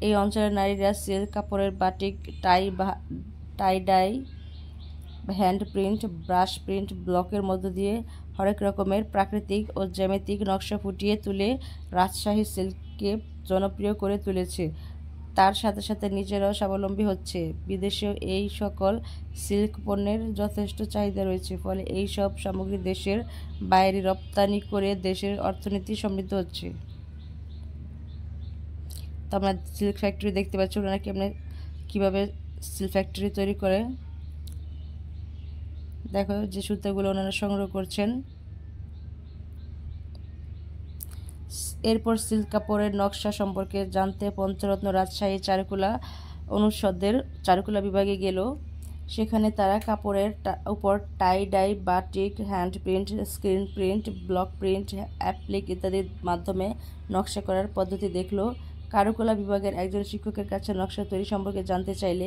এই অঞ্চলের নারীরা সিল্ক কাপড়ের বাটিক, টাই die, hand print, brush print, ব্লকের মধ্য দিয়ে হরেক রকমের প্রাকৃতিক ও জ্যামিতিক নকশা ফুটিয়ে তুলে রাজশাহী সিল্ককে জনপ্রিয় করে তুলেছে। তার সাথে সাথে নিজেরাও স্বাবলম্বী হচ্ছে। বিদেশেও এই সকল সিল্ক পণ্যের যথেষ্ট চাহিদা রয়েছে। ফলে এই সব সামগ্রী দেশের বাইরে রপ্তানি করে দেশের অর্থনীতি সমৃদ্ধ হচ্ছে। তো আমরা সিল্ক ফ্যাক্টরি দেখতে পাচ্ছি, ওনারা কীভাবে সিল্ক ফ্যাক্টরি তৈরি করে। দেখো যে সুতাগুলো ওনারা সংগ্রহ করছেন। এরপর সিল্ক কাপড়ের নকশা সম্পর্কে জানতে পঞ্চরত্ন রাজশাহী চারুকলা অনুষদের চারুকলা বিভাগে গেল। সেখানে তারা কাপড়ের উপর tie dye, batik, hand print, screen print, block print, applique ইত্যাদির মাধ্যমে নকশা করার পদ্ধতি দেখল। কারুকলা বিভাগের একজন শিক্ষকের কাছে নকশা তৈরি সম্পর্কে জানতে চাইলে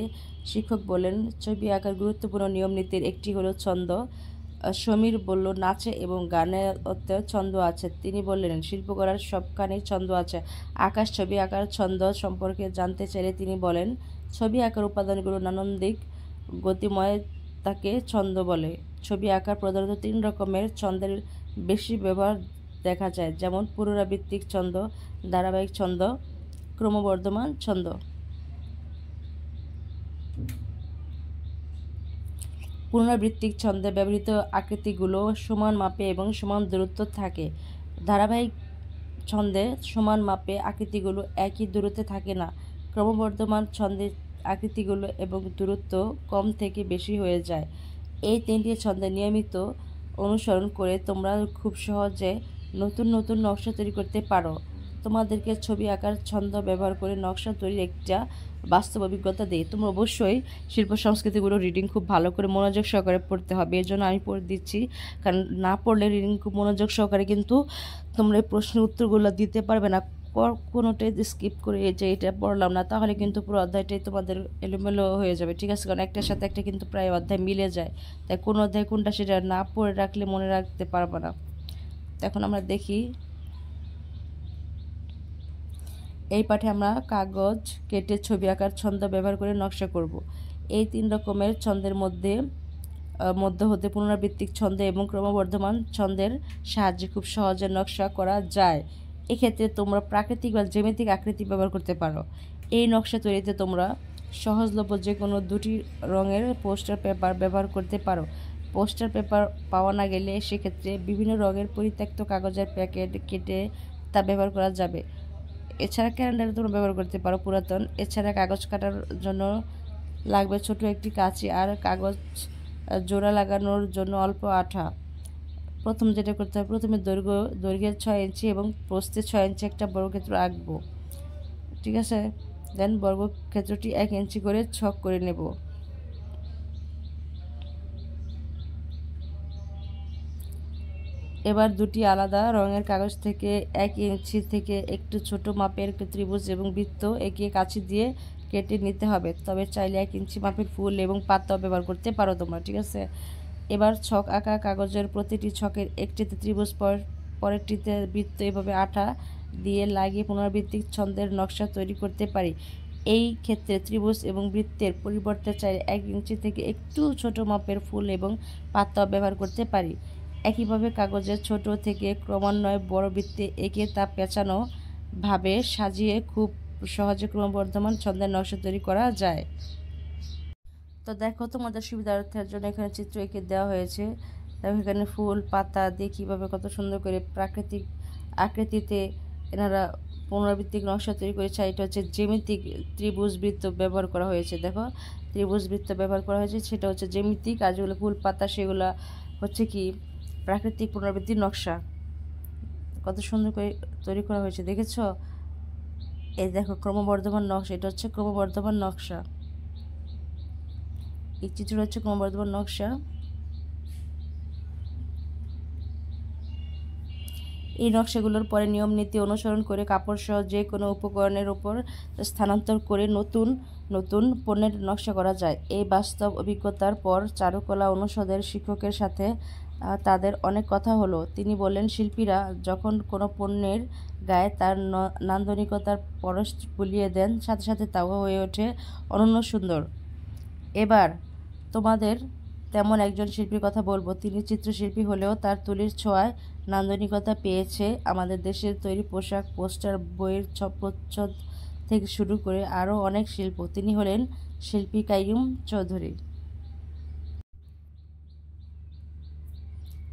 শিক্ষক বললেন, ছবি আঁকার গুরুত্বপূর্ণ নিয়ম নীতির একটি হলো ছন্দ। সমীর বলল, নাচে এবং গানে ছন্দ আছে। তিনি বললেন, শিল্পকলার সবখানেই ছন্দ আছে। আকাশ ছবি আঁকার ছন্দ সম্পর্কে জানতে চাইলে তিনি বলেন, ছবি আঁকার উপাদানগুলো নান্দনিক গতিময়, তাকে ছন্দ বলে। ছবি আঁকার প্রধানত 3 রকমের ছন্দের বেশি ব্যবহার দেখা যায়, যেমন পুনরাবৃত্তিক ছন্দ, ধারাবাহিক ছন্দ, ক্রমবর্ধমান ছন্দ। পুনরাবৃত্তিক ছন্দে ব্যবহৃত আকৃতিগুলো সমান মাপে এবং সমান দূরত্ব থাকে। ধারাবাহিক ছন্দে সমান মাপে আকৃতিগুলো একই দূরত্বে থাকে না। ক্রমবর্ধমান ছন্দে আকৃতিগুলো এবং দূরত্ব কম থেকে বেশি হয়ে যায়। এই 3টি ছন্দে নিয়মিত অনুসরণ করে তোমরা খুব সহজে নতুন নতুন নকশা তৈরি করতে পারো। তোমাদেরকে ছবি আঁকার ছন্দ ব্যবহার করে নকশা তৈরির একটা বাস্তব অভিজ্ঞতা দিই। তোমরা অবশ্যই শিল্প সংস্কৃতিগুলো রিডিং খুব ভালো করে মনোযোগ সহকারে পড়তে হবে। এর জন্য আমি পড়ে দিচ্ছি, কারণ না পড়লে রিডিং খুব মনোযোগ সহকারে কিন্তু তোমরা এই প্রশ্নের উত্তরগুলো দিতে পারবে না। কোনোটাই স্কিপ করে যে এটা পড়লাম না, তাহলে কিন্তু পুরো অধ্যায়টাই তোমাদের এলোমেলো হয়ে যাবে, ঠিক আছে? কারণ একটার সাথে একটা কিন্তু প্রায় অধ্যায় মিলে যায়। তাই কোন অধ্যায় কোনটা সেটা না পড়ে রাখলে মনে রাখতে পারবে না। এখন আমরা দেখি, এই পাঠে আমরা কাগজ কেটে ছবি আঁকার ছন্দ ব্যবহার করে নকশা করব। এই 3 রকমের ছন্দের মধ্য হতে পুনরাবৃত্তিক ছন্দ এবং ক্রমবর্ধমান ছন্দের সাহায্যে খুব সহজে নকশা করা যায়। এক্ষেত্রে তোমরা প্রাকৃতিক বা জ্যামিতিক আকৃতি ব্যবহার করতে পারো। এই নকশা তৈরিতে তোমরা সহজলভ্য যে কোনো 2টি রঙের পোস্টার পেপার ব্যবহার করতে পারো। পোস্টার পেপার পাওয়া না গেলে সেক্ষেত্রে বিভিন্ন রঙের পরিত্যক্ত কাগজের প্যাকেট কেটে তা ব্যবহার করা যাবে। এছাড়া ক্যালেন্ডার তোমরা ব্যবহার করতে পারো পুরাতন। এছাড়া কাগজ কাটার জন্য লাগবে ছোট একটি কাঁচি আর কাগজ জোড়া লাগানোর জন্য অল্প আঠা। প্রথম যেটা করতে হবে, প্রথমে দৈর্ঘ্যের 6 ইঞ্চি এবং প্রস্থে 6 ইঞ্চি একটা বর্গক্ষেত্র আঁকবো, ঠিক আছে? দেন বর্গক্ষেত্রটি 1 ইঞ্চি করে ছক করে নেব। এবার 2টি আলাদা রঙের কাগজ থেকে 1 ইঞ্চি থেকে একটু ছোট মাপের ত্রিভুজ এবং বৃত্ত এঁকে কাঁচি দিয়ে কেটে নিতে হবে। তবে চাইলে 1 ইঞ্চি মাপের ফুল এবং পাতাও ব্যবহার করতে পারো তোমরা, ঠিক আছে? এবার ছক আঁকা কাগজের প্রতিটি ছকের একটিতে ত্রিভুজ, পরেরটিতে বৃত্ত, এভাবে আঠা দিয়ে লাগিয়ে পুনরাবৃত্তিক ছন্দের নকশা তৈরি করতে পারি। এই ক্ষেত্রে ত্রিভুজ এবং বৃত্তের পরিবর্তে চাইলে 1 ইঞ্চি থেকে একটু ছোট মাপের ফুল এবং পাতাও ব্যবহার করতে পারি। একইভাবে কাগজের ছোট থেকে ক্রমান্বয়ে বড় বৃত্তে এঁকে তা পেঁচানো ভাবে সাজিয়ে খুব সহজে ক্রমবর্ধমান ছন্দের নকশা তৈরি করা যায়। তো দেখো, তোমাদের সুবিধার্থের জন্য এখানে চিত্র এঁকে দেওয়া হয়েছে। দেখো এখানে ফুল পাতা দিয়ে কীভাবে কত সুন্দর করে প্রাকৃতিক আকৃতিতে এনারা পুনরাবৃত্তিক নকশা তৈরি করেছে। এটা হচ্ছে জ্যামিতিক ত্রিভুজ বৃত্ত ব্যবহার করা হয়েছে। দেখো, ত্রিভুজ বৃত্ত ব্যবহার করা হয়েছে, সেটা হচ্ছে জ্যামিতিক, আর যেগুলো ফুল পাতা সেগুলো হচ্ছে কি প্রাকৃতিক পুনরাবৃত্তির নকশা। কত সুন্দর করে তৈরি করা হয়েছে, দেখেছ? এই দেখো ক্রমবর্ধমান নকশা, এটা হচ্ছে ক্রমবর্ধমান নকশা। এই চিত্রটা হচ্ছে ক্রমবর্ধমান নকশা। এই নকশাগুলোর পরে নিয়ম নীতি অনুসরণ করে কাপড় সহ যে কোনো উপকরণের উপর স্থানান্তর করে নতুন নতুন পণ্যের নকশা করা যায়। এই বাস্তব অভিজ্ঞতার পর চারুকলা অনুষদের শিক্ষকের সাথে তাদের অনেক কথা হলো। তিনি বললেন, শিল্পীরা যখন কোনো পণ্যের গায়ে তার নান্দনিকতার পরশ বুলিয়ে দেন, সাথে সাথে তাও হয়ে ওঠে অনন্য সুন্দর। এবার তোমাদের তেমন একজন শিল্পীর কথা বলবো। তিনি চিত্রশিল্পী হলেও তার তুলির ছোঁয়ায় নান্দনিকতা পেয়েছে আমাদের দেশের তৈরি পোশাক, পোস্টার, বইয়ের প্রচ্ছদ থেকে শুরু করে আরও অনেক শিল্প। তিনি হলেন শিল্পী কাইয়ুম চৌধুরী।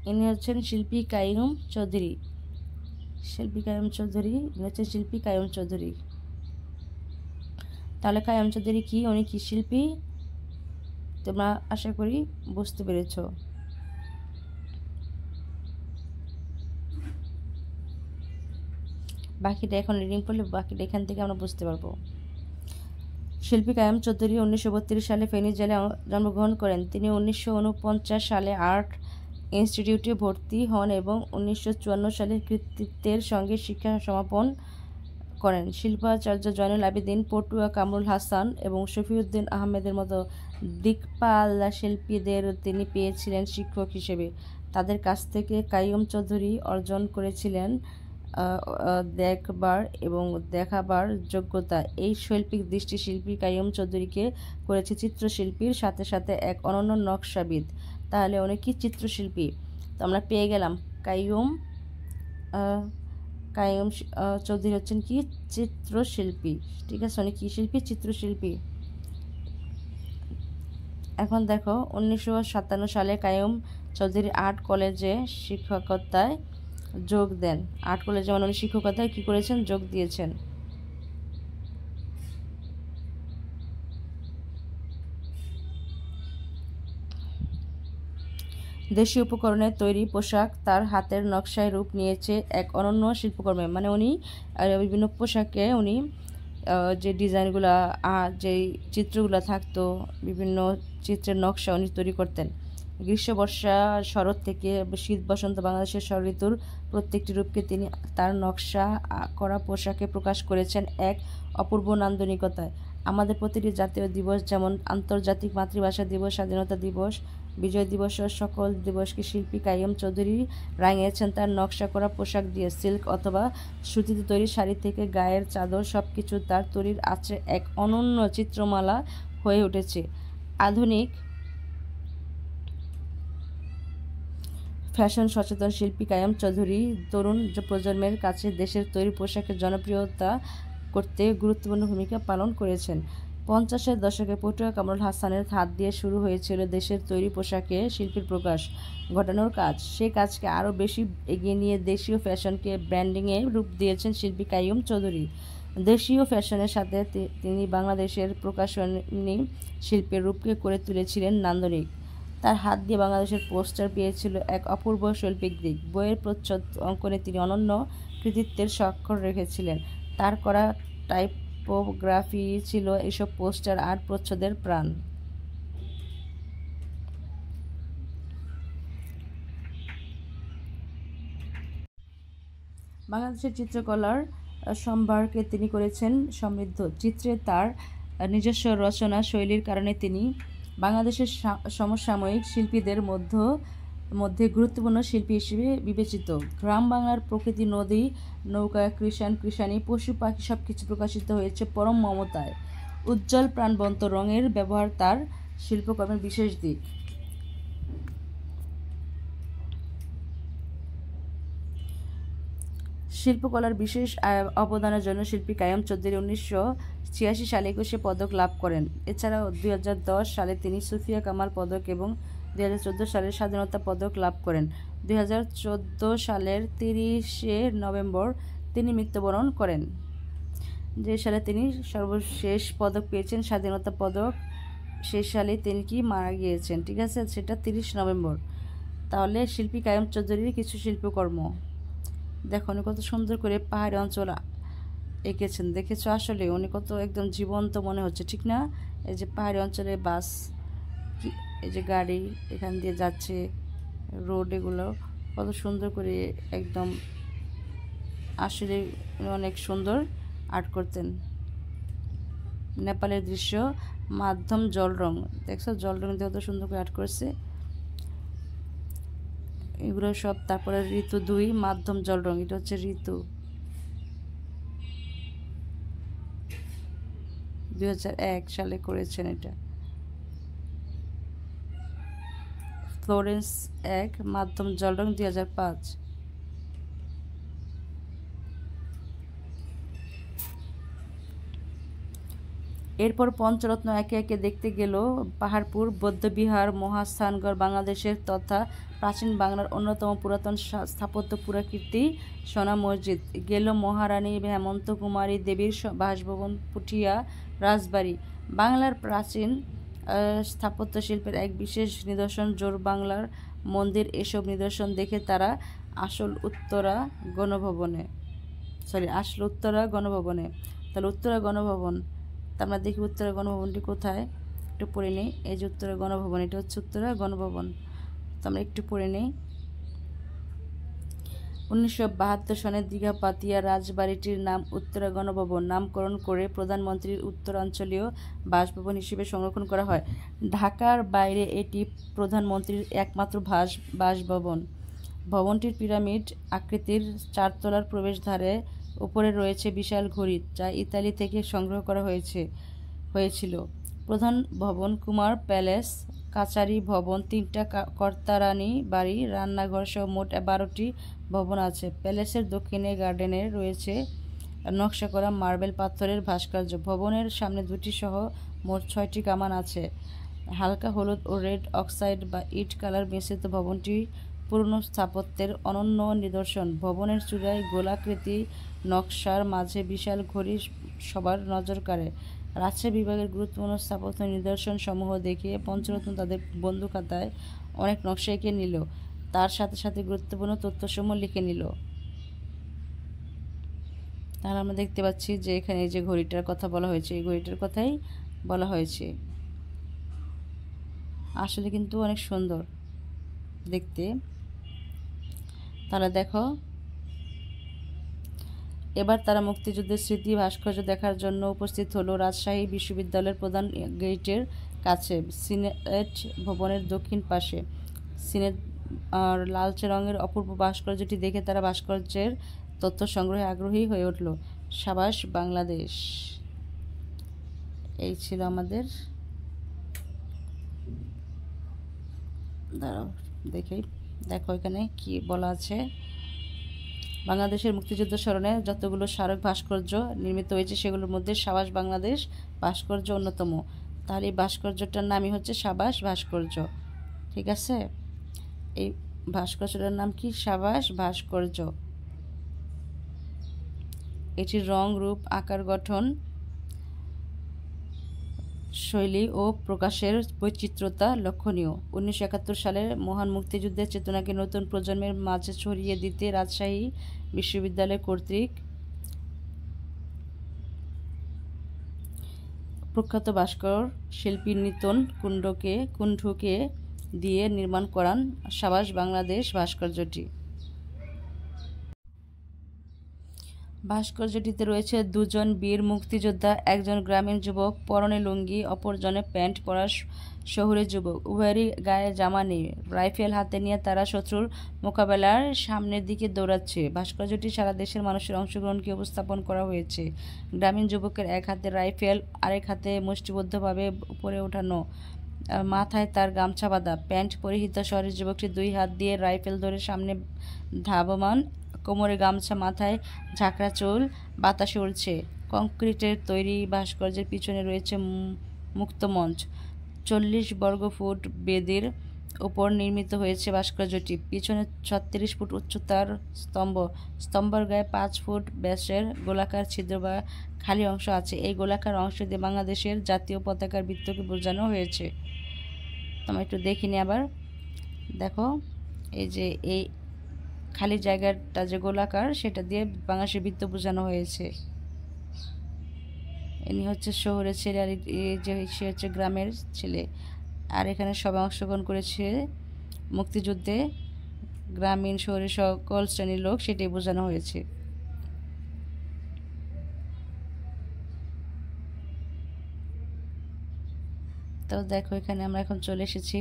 ইনি হচ্ছেন শিল্পী কাইয়ুম চৌধুরী। শিল্পী কাইয়ুম চৌধুরী, ইনি হচ্ছেন শিল্পী কাইয়ুম চৌধুরী। তাহলে কাইয়ুম চৌধুরী কি, উনি কি শিল্পী? তোমরা আশা করি বুঝতে পেরেছ। বাকিটা এখন রিডিং পড়লে বাকিটা এখান থেকে আমরা বুঝতে পারবো। শিল্পী কাইয়ুম চৌধুরী 1932 সালে ফেনী জেলায় জন্মগ্রহণ করেন। তিনি 1949 সালে আর্ট ইনস্টিটিউটে ভর্তি হন এবং 1954 সালে কৃতিত্বের সঙ্গে শিক্ষা সমাপন করেন। শিল্পাচার্য জয়নুল আবেদিন, পটুয়া কামরুল হাসান এবং শফিউদ্দিন আহমেদের মতো দিকপাল্লা শিল্পীদের তিনি পেয়েছিলেন শিক্ষক হিসেবে। তাদের কাছ থেকে কাইয়ুম চৌধুরী অর্জন করেছিলেন দেখবার এবং দেখাবার যোগ্যতা। এই শৈল্পিক দৃষ্টি শিল্পী কাইয়ুম চৌধুরীকে করেছে চিত্রশিল্পীর সাথে সাথে এক অনন্য নকশাবিদ। তাহলে উনি কি চিত্রশিল্পী? তো আমরা পেয়ে গেলাম কাইয়ুম চৌধুরী হচ্ছেন কি চিত্রশিল্পী। ঠিক আছে, উনি কি শিল্পী? চিত্রশিল্পী। এখন দেখো 1957 সালে কাইয়ুম চৌধুরী আর্ট কলেজে শিক্ষকতায় যোগ দেন। আর্ট কলেজে মানে উনি শিক্ষকতায় কী করেছেন? যোগ দিয়েছেন। দেশীয় উপকরণে তৈরি পোশাক তার হাতের নকশায় রূপ নিয়েছে এক অনন্য শিল্পকর্মে। মানে উনি বিভিন্ন পোশাকে উনি যে ডিজাইনগুলো যেই চিত্রগুলো থাকতো, বিভিন্ন চিত্রের নকশা উনি তৈরি করতেন। গ্রীষ্ম, বর্ষা, শরৎ থেকে শীত, বসন্ত বাংলাদেশের ঋতুর প্রত্যেকটি রূপকে তিনি তার নকশা করা পোশাকে প্রকাশ করেছেন এক অপূর্ব নান্দনিকতায়। আমাদের প্রতিটি জাতীয় দিবস যেমন আন্তর্জাতিক মাতৃভাষা দিবস, স্বাধীনতা দিবস, বিজয় দিবস ও সকল দিবসকে শিল্পী কাইয়ুম চৌধুরী রাঙিয়েছেন তার নকশা করা পোশাক দিয়ে। সিল্ক অথবা সুতিতে তৈরি শাড়ি থেকে গায়ের চাদর সব কিছু তার তৈরির আছে এক অনন্য চিত্রমালা হয়ে উঠেছে। আধুনিক ফ্যাশন সচেতন শিল্পী কাইয়ুম চৌধুরী তরুণ প্রজন্মের কাছে দেশের তৈরি পোশাকের জনপ্রিয়তা করতে গুরুত্বপূর্ণ ভূমিকা পালন করেছেন। 50-এর দশকে পটুয়া কামরুল হাসানের হাত দিয়ে শুরু হয়েছিল দেশের তৈরি পোশাকে শিল্পীর প্রকাশ ঘটানোর কাজ। সেই কাজকে আরও বেশি এগিয়ে নিয়ে দেশীয় ফ্যাশনকে ব্র্যান্ডিংয়ে রূপ দিয়েছেন শিল্পী কাইয়ুম চৌধুরী। দেশীয় ফ্যাশনের সাথে তিনি বাংলাদেশের প্রকাশনী শিল্পের রূপকে করে তুলেছিলেন নান্দনিক। তার হাত দিয়ে বাংলাদেশের পোস্টার পেয়েছিল এক অপূর্ব শৈল্পিক দিক। বইয়ের প্রচ্ছদ অঙ্কনে তিনি অনন্য কৃতিত্বের স্বাক্ষর রেখেছিলেন। তার করা টাইপোগ্রাফি ছিল এসব পোস্টার আর প্রচ্ছদের প্রাণ। বাংলাদেশের চিত্রকলার সম্ভারকে তিনি করেছেন সমৃদ্ধ। চিত্রে তার নিজস্ব রচনা শৈলীর কারণে তিনি বাংলাদেশের সমসাময়িক শিল্পীদের মধ্যে গুরুত্বপূর্ণ শিল্পী হিসেবে বিবেচিত। গ্রাম বাংলার প্রকৃতি, নদী, নৌকা, কৃষানি, পশু পাখি সব কিছু প্রকাশিত হয়েছে পরম মমতায়। উজ্জ্বল প্রাণবন্ত রঙের ব্যবহার তার শিল্পকর্মের বিশেষ দিক। শিল্পকলার বিশেষ অবদানের জন্য শিল্পী কাইয়ুম চৌধুরী 1986 সালে 21 পদক লাভ করেন। এছাড়াও 2010 সালে তিনি সুফিয়া কামাল পদক এবং 2014 সালে স্বাধীনতা পদক লাভ করেন। 2014 সালের 30 নভেম্বর তিনি মৃত্যুবরণ করেন। যে সালে তিনি সর্বশেষ পদক পেয়েছেন স্বাধীনতা পদক, সেই সালে তিনি কি মারা গিয়েছেন। ঠিক আছে, সেটা 30 নভেম্বর। তাহলে শিল্পী কাইয়ুম চৌধুরীর কিছু শিল্পকর্ম দেখো, উনি কত সুন্দর করে পাহাড়ি অঞ্চল এঁকেছেন। দেখেছো? আসলে উনি কত একদম জীবন্ত মনে হচ্ছে, ঠিক না? এই যে পাহাড়ি অঞ্চলে বাস, এই যে গাড়ি এখান দিয়ে যাচ্ছে, রোড, এগুলো কত সুন্দর করে একদম, আসলে অনেক সুন্দর আর্ট করতেন। নেপালের দৃশ্য, মাধ্যম জল রং, দেখছো জল রং দিয়ে কত সুন্দর করে আর্ট করছে এগুলো সব। তারপরে ঋতু 2, মাধ্যম জল রং, এটা হচ্ছে ঋতু, 2001 সালে করেছেন এটা। ফ্লোরেন্স 1, মাধ্যম জল রং, 2005। এরপর পঞ্চরত্ন একে একে দেখতে গেল পাহাড়পুর বৌদ্ধবিহার, মহাস্থানগড়, বাংলাদেশের তথা প্রাচীন বাংলার অন্যতম পুরাতন স্থাপত্য পুরাকীর্তি সোনা মসজিদ, গেল মহারানী হেমন্ত কুমারী দেবীর বাসভবন, পুঠিয়া রাজবাড়ি। বাংলার প্রাচীন স্থাপত্য শিল্পের এক বিশেষ নিদর্শন জোর বাংলার মন্দির। এসব নিদর্শন দেখে তারা আসল উত্তরা গণভবনে আসলো উত্তরা গণভবনে। তাহলে উত্তরা গণভবন, তা আমরা দেখি উত্তরা গণভবনটি কোথায়, একটু পড়ে নিই। এই যে উত্তরা গণভবন, এটা হচ্ছে উত্তরা গণভবন। তো আমরা একটু পড়ে নিই। 1972 সনে দীঘাপাতিয়া রাজবাড়িটির নাম উত্তরা গণভবন নামকরণ করে প্রধানমন্ত্রীর উত্তরাঞ্চলীয় বাসভবন হিসেবে সংরক্ষণ করা হয়। ঢাকার বাইরে এটি প্রধানমন্ত্রীর একমাত্র বাসভবন। ভবনটির পিরামিড আকৃতির চারতলার প্রবেশদ্বারে উপরে রয়েছে বিশাল ঘড়ি, যা ইতালি থেকে সংগ্রহ করা হয়েছিল। প্রধান ভবন কুমার প্যালেস, কাচারি ভবন, 3টা কর্তারানী বাড়ি, রান্নাঘর সহ মোট 12টি ভবন আছে। প্যালেসের দক্ষিণে গার্ডেনে রয়েছে নকশা করা মার্বেল পাথরের ভাস্কর্য। ভবনের সামনে 2টি সহ মোট 6টি কামান আছে। হালকা হলুদ ও রেড অক্সাইড বা ইট কালার মিশ্রিত ভবনটি পুরনো স্থাপত্যের অনন্য নিদর্শন। ভবনের চূড়ায় গোলাকৃতি নকশার মাঝে বিশাল ঘড়ি সবার নজর কাড়ে। রাজশাহী বিভাগের গুরুত্বপূর্ণ স্থাপত্য নিদর্শন সমূহ দেখিয়ে পঞ্চরত্ন তাদের বন্ধু খাতায় অনেক নকশা এঁকে নিল, তার সাথে সাথে গুরুত্বপূর্ণ তথ্যসমূহ লিখে নিল। তাহলে আমরা দেখতে পাচ্ছি যে এখানে যে ঘড়িটার কথা বলা হয়েছে, এই ঘড়িটার কথাই বলা হয়েছে। আসলে কিন্তু অনেক সুন্দর দেখতে। তাহলে দেখো, এবার তারা মুক্তিযুদ্ধের স্মৃতি ভাস্কর্য দেখার জন্য উপস্থিত হলো রাজশাহী বিশ্ববিদ্যালয়ের প্রধান গেটের কাছে, সিনেট ভবনের দক্ষিণ পাশে। সিনেট আর লালচে রঙের অপূর্ব ভাস্কর্যটি দেখে তারা ভাস্কর্যের তথ্য সংগ্রহে আগ্রহী হয়ে উঠল। সাবাস বাংলাদেশ। এই ছিল আমাদের, দাঁড়াও দেখো এখানে কি বলা আছে। বাংলাদেশের মুক্তিযুদ্ধ স্মরণে যতগুলো স্মারক ভাস্কর্য নির্মিত হয়েছে সেগুলোর মধ্যে সাবাস বাংলাদেশ ভাস্কর্য অন্যতম। তাহলে এই ভাস্কর্যটার নামই হচ্ছে সাবাস ভাস্কর্য। ঠিক আছে, এই ভাস্কর্যটার নাম কি? সাবাস ভাস্কর্য। এটির রং, রূপ, আকার, গঠন, শৈলী ও প্রকাশের বৈচিত্র্যতা লক্ষণীয়। 1971 সালের মহান মুক্তিযুদ্ধের চেতনাকে নতুন প্রজন্মের মাঝে ছড়িয়ে দিতে রাজশাহী বিশ্ববিদ্যালয় কর্তৃক প্রখ্যাত ভাস্কর শিল্পী নিতন কুণ্ডুকে দিয়ে নির্মাণ করান সাবাস বাংলাদেশ ভাস্কর্যটি। ভাস্কর্যটিতে রয়েছে 2জন বীর মুক্তিযোদ্ধা, একজন গ্রামীণ যুবক পরনে লুঙ্গি, অপরজনে প্যান্ট পরা শহুরে যুবক। উভয়েরই গায়ে জামা নেই। রাইফেল হাতে নিয়ে তারা শত্রুর মোকাবেলার সামনের দিকে দৌড়াচ্ছে। ভাস্কর্যটি সারা দেশের মানুষের অংশগ্রহণকে উপস্থাপন করা হয়েছে। গ্রামীণ যুবকের এক হাতে রাইফেল, আরেক হাতে মুষ্টিবদ্ধভাবে উপরে ওঠানো, মাথায় তার গামছা বাঁধা। প্যান্ট পরিহিত শহরের যুবকটি 2 হাত দিয়ে রাইফেল ধরে সামনে ধাবমান, কোমরে গামছা, মাথায় ঝাঁকড়া চুল, বাতাসে উড়ছে। কংক্রিটের তৈরি ভাস্কর্যের পিছনে রয়েছে মুক্ত মঞ্চ। 40 বর্গফুট বেদির উপর নির্মিত হয়েছে ভাস্কর্যটি। পিছনে 36 ফুট উচ্চতার স্তম্ভের গায়ে 5 ফুট ব্যাসের গোলাকার ছিদ্র বা খালি অংশ আছে। এই গোলাকার অংশ দিয়ে বাংলাদেশের জাতীয় পতাকার বৃত্তকে বোঝানো হয়েছে। তোমরা একটু দেখিনি আবার দেখো, এই যে এই খালি জায়গাটা যে গোলাকার, সেটা দিয়ে বাংলাদেশের বৃত্ত বোঝানো হয়েছে। ইনি হচ্ছে শহরের ছেলে, আর যে সে হচ্ছে গ্রামের ছেলে। আর এখানে সবাই অংশগ্রহণ করেছে মুক্তিযুদ্ধে, গ্রামীণ শহরের সকল শ্রেণীর লোক, সেটাই বোঝানো হয়েছে। তো দেখো, এখানে আমরা এখন চলে এসেছি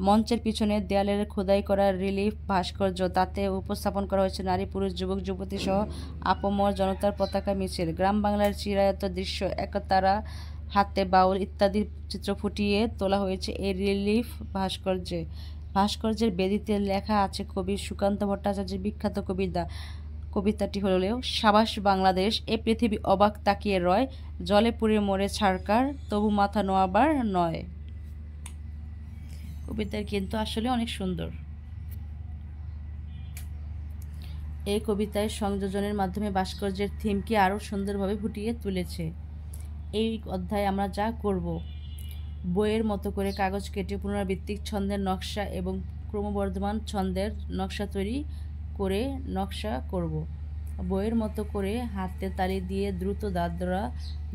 মঞ্চের পিছনে দেয়ালের খোদাই করা রিলিফ ভাস্কর্য। তাতে উপস্থাপন করা হয়েছে নারী, পুরুষ, যুবক, যুবতী সহ আপামর জনতার পতাকা মিছিল, গ্রাম বাংলার চিরায়ত দৃশ্য, একতারা, হাতে বাউল ইত্যাদি চিত্র ফুটিয়ে তোলা হয়েছে এই রিলিফ ভাস্কর্যের বেদিতে লেখা আছে কবি সুকান্ত ভট্টাচার্যের বিখ্যাত কবিতাটি হলেও, সাবাস বাংলাদেশ, এ পৃথিবী অবাক তাকিয়ে রয়, জলে পুড়ে মরে ছারকার, তবু মাথা নোয়াবার নয়। কবিতার কিন্তু আসলে অনেক সুন্দর। এই কবিতায় সংযোজনের মাধ্যমে ভাস্কর্যের থিমকে আরও সুন্দরভাবে ফুটিয়ে তুলেছে। এই অধ্যায়ে আমরা যা করব, বইয়ের মতো করে কাগজ কেটে পুনরাবৃত্তিক ছন্দের নকশা এবং ক্রমবর্ধমান ছন্দের নকশা তৈরি করে নকশা করব। বইয়ের মতো করে হাতে তালি দিয়ে দ্রুত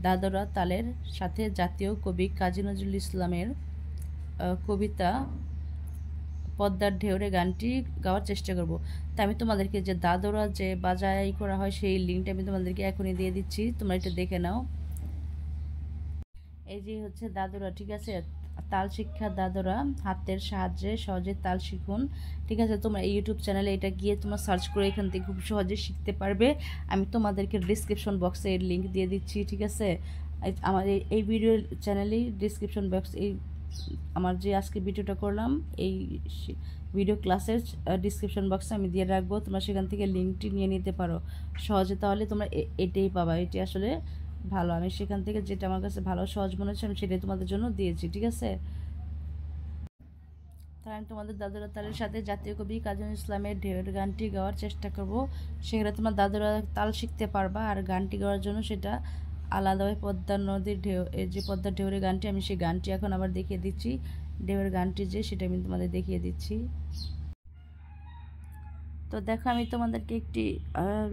দাদরা তালের সাথে জাতীয় কবি কাজী নজরুল ইসলামের কবিতা পদ্মার ঢেউরে গানটি গাওয়ার চেষ্টা করব। তা আমি তোমাদেরকে যে দাদরা যে বাজাই করা হয় সেই লিঙ্কটা আমি তোমাদেরকে এখনই দিয়ে দিচ্ছি, তোমরা এটা দেখে নাও। এই যে হচ্ছে দাদরা, ঠিক আছে, তাল শিক্ষা দাদরা, হাতের সাহায্যে সহজে তাল শিখুন। ঠিক আছে, তোমরা এই ইউটিউব চ্যানেলে এটা গিয়ে তোমরা সার্চ করে এখান থেকে খুব সহজে শিখতে পারবে। আমি তোমাদেরকে ডিসক্রিপশন বক্সে এর লিঙ্ক দিয়ে দিচ্ছি। ঠিক আছে, আমার এই ভিডিও চ্যানেলেই ডিসক্রিপশন বক্স, এই আমার যে আজকে ভিডিওটা করলাম এই ভিডিও ক্লাসের ডিসক্রিপশন বক্সে আমি দিয়ে রাখবো, তোমরা সেখান থেকে লিঙ্কটি নিয়ে নিতে পারো সহজে, তাহলে তোমরা এটাই পাবা। এটি আসলে ভালো, আমি সেখান থেকে যেটা আমার কাছে ভালো সহজ মনে হচ্ছে আমি সেটাই তোমাদের জন্য দিয়েছি। ঠিক আছে, তাহলে আমি তোমাদের দাদরা তালের সাথে জাতীয় কবি কাজী নজরুল ইসলামের ঢেউয়ের গানটি গাওয়ার চেষ্টা করব। সেখানে তোমার দাদরা তাল শিখতে পারবা, আর গানটি গাওয়ার জন্য সেটা আলাদাভাবে পদ্মা নদীর ঢেউ, এই যে পদ্মার ঢেউয়ের গানটি, আমি সেই গানটি এখন আবার দেখিয়ে দিচ্ছি। ঢেউয়ের গানটি যে সেটা আমি তোমাদের দেখিয়ে দিচ্ছি। তো দেখো, আমি তোমাদেরকে একটি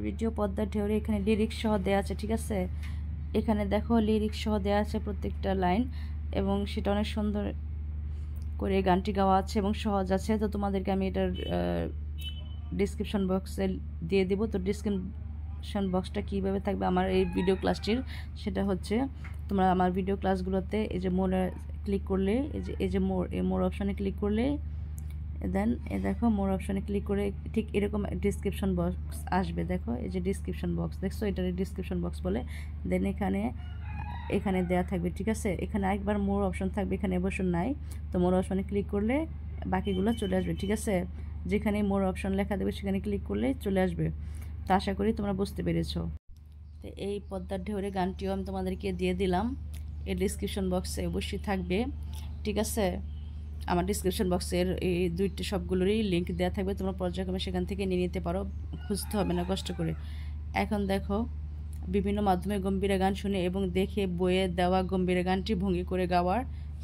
ভিডিও পদ্মার ঢেউরে এখানে লিরিক্স সহ দেওয়া আছে। ঠিক আছে, এখানে দেখো লিরিক্স সহ দেওয়া আছে প্রত্যেকটা লাইন, এবং সেটা অনেক সুন্দর করে গানটি গাওয়া আছে এবং সহজ আছে। তো তোমাদেরকে আমি এটার ডিসক্রিপশন বক্সে দিয়ে দেবো। তো ডিসক্রিপশন বক্সটা কীভাবে থাকবে আমার এই ভিডিও ক্লাসটির, সেটা হচ্ছে তোমরা আমার ভিডিও ক্লাসগুলোতে এই যে মোড়ে ক্লিক করলে, এই যে মোর অপশানে ক্লিক করলে, দেন দেখো মোর অপশানে ক্লিক করে ঠিক এরকম ডিসক্রিপশন বক্স আসবে। দেখো এই যে ডিসক্রিপশন বক্স দেখছো, এটার ডিসক্রিপশন বক্স বলে। দেন এখানে দেয়া থাকবে। ঠিক আছে, এখানে আরেকবার মোর অপশন থাকবে, এখানে অবশ্য নাই। তো মোর অপশানে ক্লিক করলে বাকিগুলো চলে আসবে। ঠিক আছে, যেখানে মোর অপশন লেখা দেবে সেখানে ক্লিক করলে চলে আসবে। তো আশা করি তোমরা বুঝতে পেরেছো। তো এই পদ্মার ঢেউরে গানটিও আমি তোমাদেরকে দিয়ে দিলাম, এর ডিসক্রিপশন বক্সে অবশ্যই থাকবে। ঠিক আছে, আমার ডিসক্রিপশন বক্সের এই দুইটি সবগুলোরই লিঙ্ক দেওয়া থাকবে, তোমরা পর্যায়ক্রমে সেখান থেকে নিয়ে নিতে পারো, খুঁজতে হবে না কষ্ট করে। এখন দেখো, বিভিন্ন মাধ্যমে গম্ভীরা গান শুনে এবং দেখে বইয়ে দেওয়া গম্ভীরা গানটি ভঙ্গি করে গাওয়ার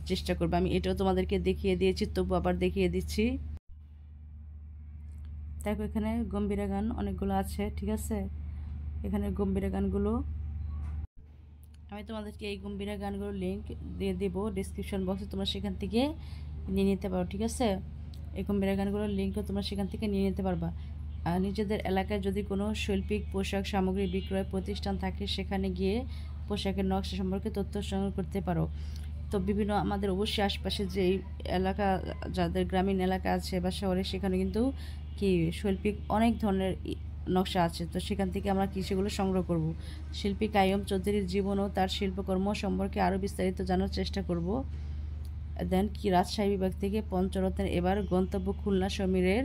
চেষ্টা করবে। আমি এটাও তোমাদেরকে দেখিয়ে দিয়েছি, তবু আবার দেখিয়ে দিচ্ছি। দেখো এখানে গম্ভীরা গান অনেকগুলো আছে। ঠিক আছে, এখানে গম্ভীরা গানগুলো আমি তোমাদেরকে এই গম্ভীরা গানগুলোর লিঙ্ক দিয়ে দেবো ডিসক্রিপশন বক্সে, তোমরা সেখান থেকে নিয়ে নিতে পারো। ঠিক আছে, এই গম্ভীরা গানগুলোর লিঙ্কও তোমরা সেখান থেকে নিয়ে নিতে পারবা। আর নিজেদের এলাকায় যদি কোনো শৈল্পিক পোশাক সামগ্রী বিক্রয় প্রতিষ্ঠান থাকে, সেখানে গিয়ে পোশাকের নকশা সম্পর্কে তথ্য সংগ্রহ করতে পারো। তো বিভিন্ন আমাদের অবশ্যই আশপাশে যে এলাকা, যাদের গ্রামীণ এলাকা আছে বা শহরে, সেখানে কিন্তু কি শৈল্পিক অনেক ধরনের নকশা আছে। তো সেখান থেকে আমরা কি সেগুলো সংগ্রহ করব। শিল্পী কাইয়ুম চৌধুরীর জীবন ও তার শিল্পকর্ম সম্পর্কে আরও বিস্তারিত জানার চেষ্টা করব। দেন কি রাজশাহী বিভাগ থেকে পঞ্চরত্নের এবার গন্তব্য খুলনা সমীরের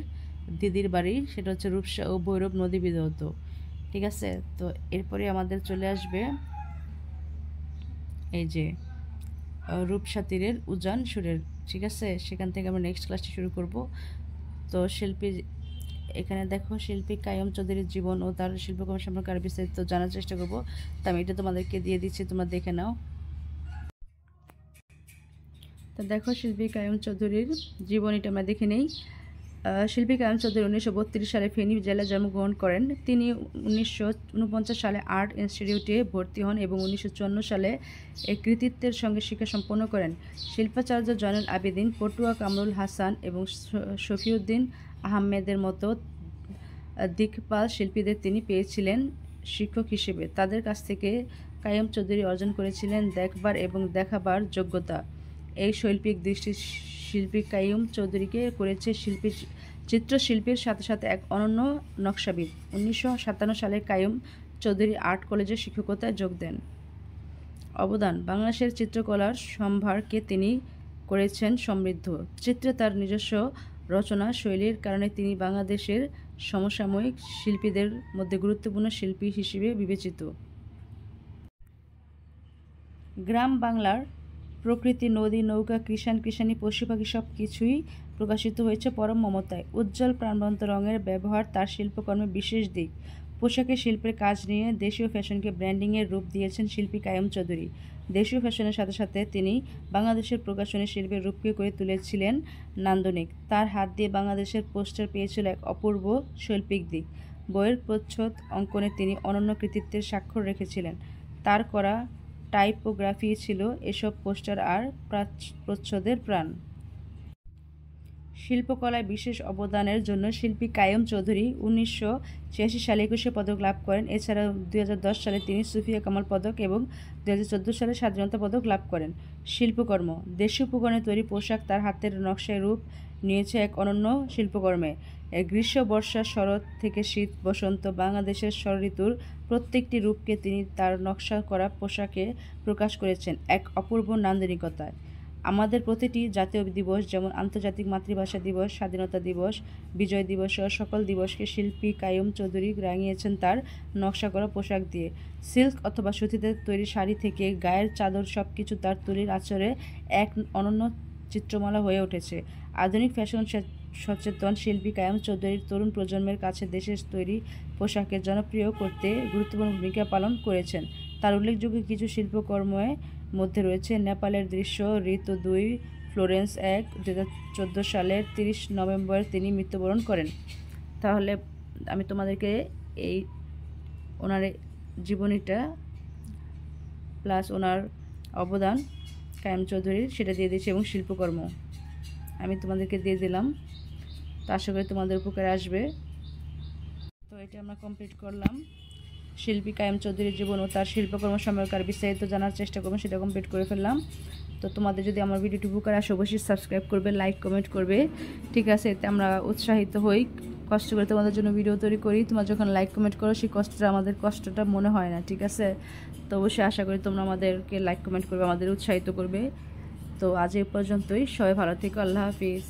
দিদির বাড়ি, সেটা হচ্ছে রূপসা ও ভৈরব নদী বিধৌত। ঠিক আছে, তো এরপরে আমাদের চলে আসবে এই যে রূপসা তীরের উজান সুরের। ঠিক আছে, সেখান থেকে আমরা নেক্সট ক্লাসটি শুরু করব। তো এখানে দেখো শিল্পী কাইয়ুম চৌধুরীর জীবন ও তার শিল্পকর্ম সম্পর্কে আরও বিস্তারিত জানার চেষ্টা করব। তো আমি এটা তোমাদেরকে দিয়ে দিচ্ছি, তোমরা দেখে নাও। তো দেখো শিল্পী কাইয়ুম চৌধুরীর জীবনীটা আমরা দেখে নেই। শিল্পী কাইয়ুম চৌধুরী 1932 সালে ফেনী জেলায় জন্মগ্রহণ করেন। তিনি 1949 সালে আর্ট ইনস্টিটিউটে ভর্তি হন এবং 1954 সালে কৃতিত্বের সঙ্গে শিক্ষা সম্পন্ন করেন। শিল্পাচার্য জয়নুল আবেদিন, পটুয়া কামরুল হাসান এবং শফিউদ্দিন আহমেদের মতো দিকপাল শিল্পীদের তিনি পেয়েছিলেন শিক্ষক হিসেবে। তাদের কাছ থেকে কাইয়ুম চৌধুরী অর্জন করেছিলেন দেখবার এবং দেখাবার যোগ্যতা। এই শৈল্পিক দৃষ্টি শিল্পী কাইয়ুম চৌধুরীকে করেছে চিত্রশিল্পীর সাথে সাথে এক অনন্য নকশাবিদ। 1957 সালে কাইয়ুম চৌধুরী আর্ট কলেজে শিক্ষকতায় যোগ দেন। অবদান: বাংলাদেশের চিত্রকলার সম্ভারকে তিনি করেছেন সমৃদ্ধ। চিত্রে তার নিজস্ব রচনা শৈলীর কারণে তিনি বাংলাদেশের সমসাময়িক শিল্পীদের মধ্যে গুরুত্বপূর্ণ শিল্পী হিসেবে বিবেচিত। গ্রাম বাংলার প্রকৃতি, নদী, নৌকা, কৃষাণী, পশু পাখি সব কিছুই প্রকাশিত হয়েছে পরম মমতায়। উজ্জ্বল প্রাণবন্ত রঙের ব্যবহার তার শিল্পকর্মের বিশেষ দিক। পোশাকের শিল্পের কাজ নিয়ে দেশীয় ফ্যাশনকে ব্র্যান্ডিংয়ের রূপ দিয়েছেন শিল্পী কাইয়ুম চৌধুরী। দেশীয় ফ্যাশনের সাথে সাথে তিনি বাংলাদেশের প্রকাশনী শিল্পের রূপকে করে তুলেছিলেন নান্দনিক। তার হাত দিয়ে বাংলাদেশের পোস্টার পেয়েছিল এক অপূর্ব শৈল্পিক দিক। বইয়ের প্রচ্ছদ অঙ্কনে তিনি অনন্য কৃতিত্বের স্বাক্ষর রেখেছিলেন। তার করা টাইপোগ্রাফি ছিল এসব পোস্টার আর প্রচ্ছদের প্রাণ। শিল্পকলায় বিশেষ অবদানের জন্য শিল্পী কাইয়ুম চৌধুরী 1986 সালে 21শে পদক লাভ করেন। এছাড়াও 2010 সালে তিনি সুফিয়া কামাল পদক এবং 2014 সালে স্বাধীনতা পদক লাভ করেন। শিল্পকর্ম: দেশীয় উপকরণে তৈরি পোশাক তার হাতের নকশায় রূপ নিয়েছে এক অনন্য শিল্পকর্মে। গ্রীষ্ম, বর্ষা, শরৎ থেকে শীত, বসন্ত, বাংলাদেশের ষড়ঋতুর প্রত্যেকটি রূপকে তিনি তার নকশা করা পোশাকে প্রকাশ করেছেন এক অপূর্ব নান্দনিকতায়। আমাদের প্রতিটি জাতীয় দিবস, যেমন আন্তর্জাতিক মাতৃভাষা দিবস, স্বাধীনতা দিবস, বিজয় দিবস সহ সকল দিবসকে শিল্পী কাইয়ুম চৌধুরী রাঙিয়েছেন তার নকশা করা পোশাক দিয়ে। সিল্ক অথবা সুতিতে তৈরি শাড়ি থেকে গায়ের চাদর, সব কিছু তার তুলির আঁচড়ে এক অনন্য চিত্রমালা হয়ে উঠেছে। আধুনিক ফ্যাশন সচেতন শিল্পী কাইয়ুম চৌধুরীর তরুণ প্রজন্মের কাছে দেশের তৈরি পোশাককে জনপ্রিয় করতে গুরুত্বপূর্ণ ভূমিকা পালন করেছেন। তার উল্লেখযোগ্য কিছু শিল্পকর্মের মধ্যে রয়েছে নেপালের দৃশ্য, ঋতু 2, ফ্লোরেন্স 1। 2014 সালের 30 নভেম্বর তিনি মৃত্যুবরণ করেন। তাহলে আমি তোমাদেরকে এই ওনার জীবনীটা প্লাস ওনার অবদান কাইয়ুম চৌধুরীর সেটা দিয়ে দিয়েছি, এবং শিল্পকর্ম আমি তোমাদেরকে দিয়ে দিলাম। তো আশা করি তোমাদের উপকারে আসবে। তো এটা আমরা কমপ্লিট করলাম। শিল্পী কাইয়ুম চৌধুরীর জীবন ও তার শিল্পকর্ম সম্পর্কে আর বিস্তারিত জানার চেষ্টা করবো, সেটা কমপ্লিট করে ফেললাম। তো তোমাদের যদি আমার ভিডিওটি উপকার আসে অবশ্যই সাবস্ক্রাইব করবে, লাইক কমেন্ট করবে, ঠিক আছে? এতে আমরা উৎসাহিত হই, কষ্ট করে তোমাদের জন্য ভিডিও তৈরি করি। তোমরা যখন লাইক কমেন্ট করো সেই কষ্টটা আমাদের কষ্টটা মনে হয় না, ঠিক আছে? তো অবশ্যই আশা করি তোমরা আমাদেরকে লাইক কমেন্ট করবে, আমাদের উৎসাহিত করবে। তো আজ এই পর্যন্তই, সবাই ভালো থেকো, আল্লাহ হাফিজ।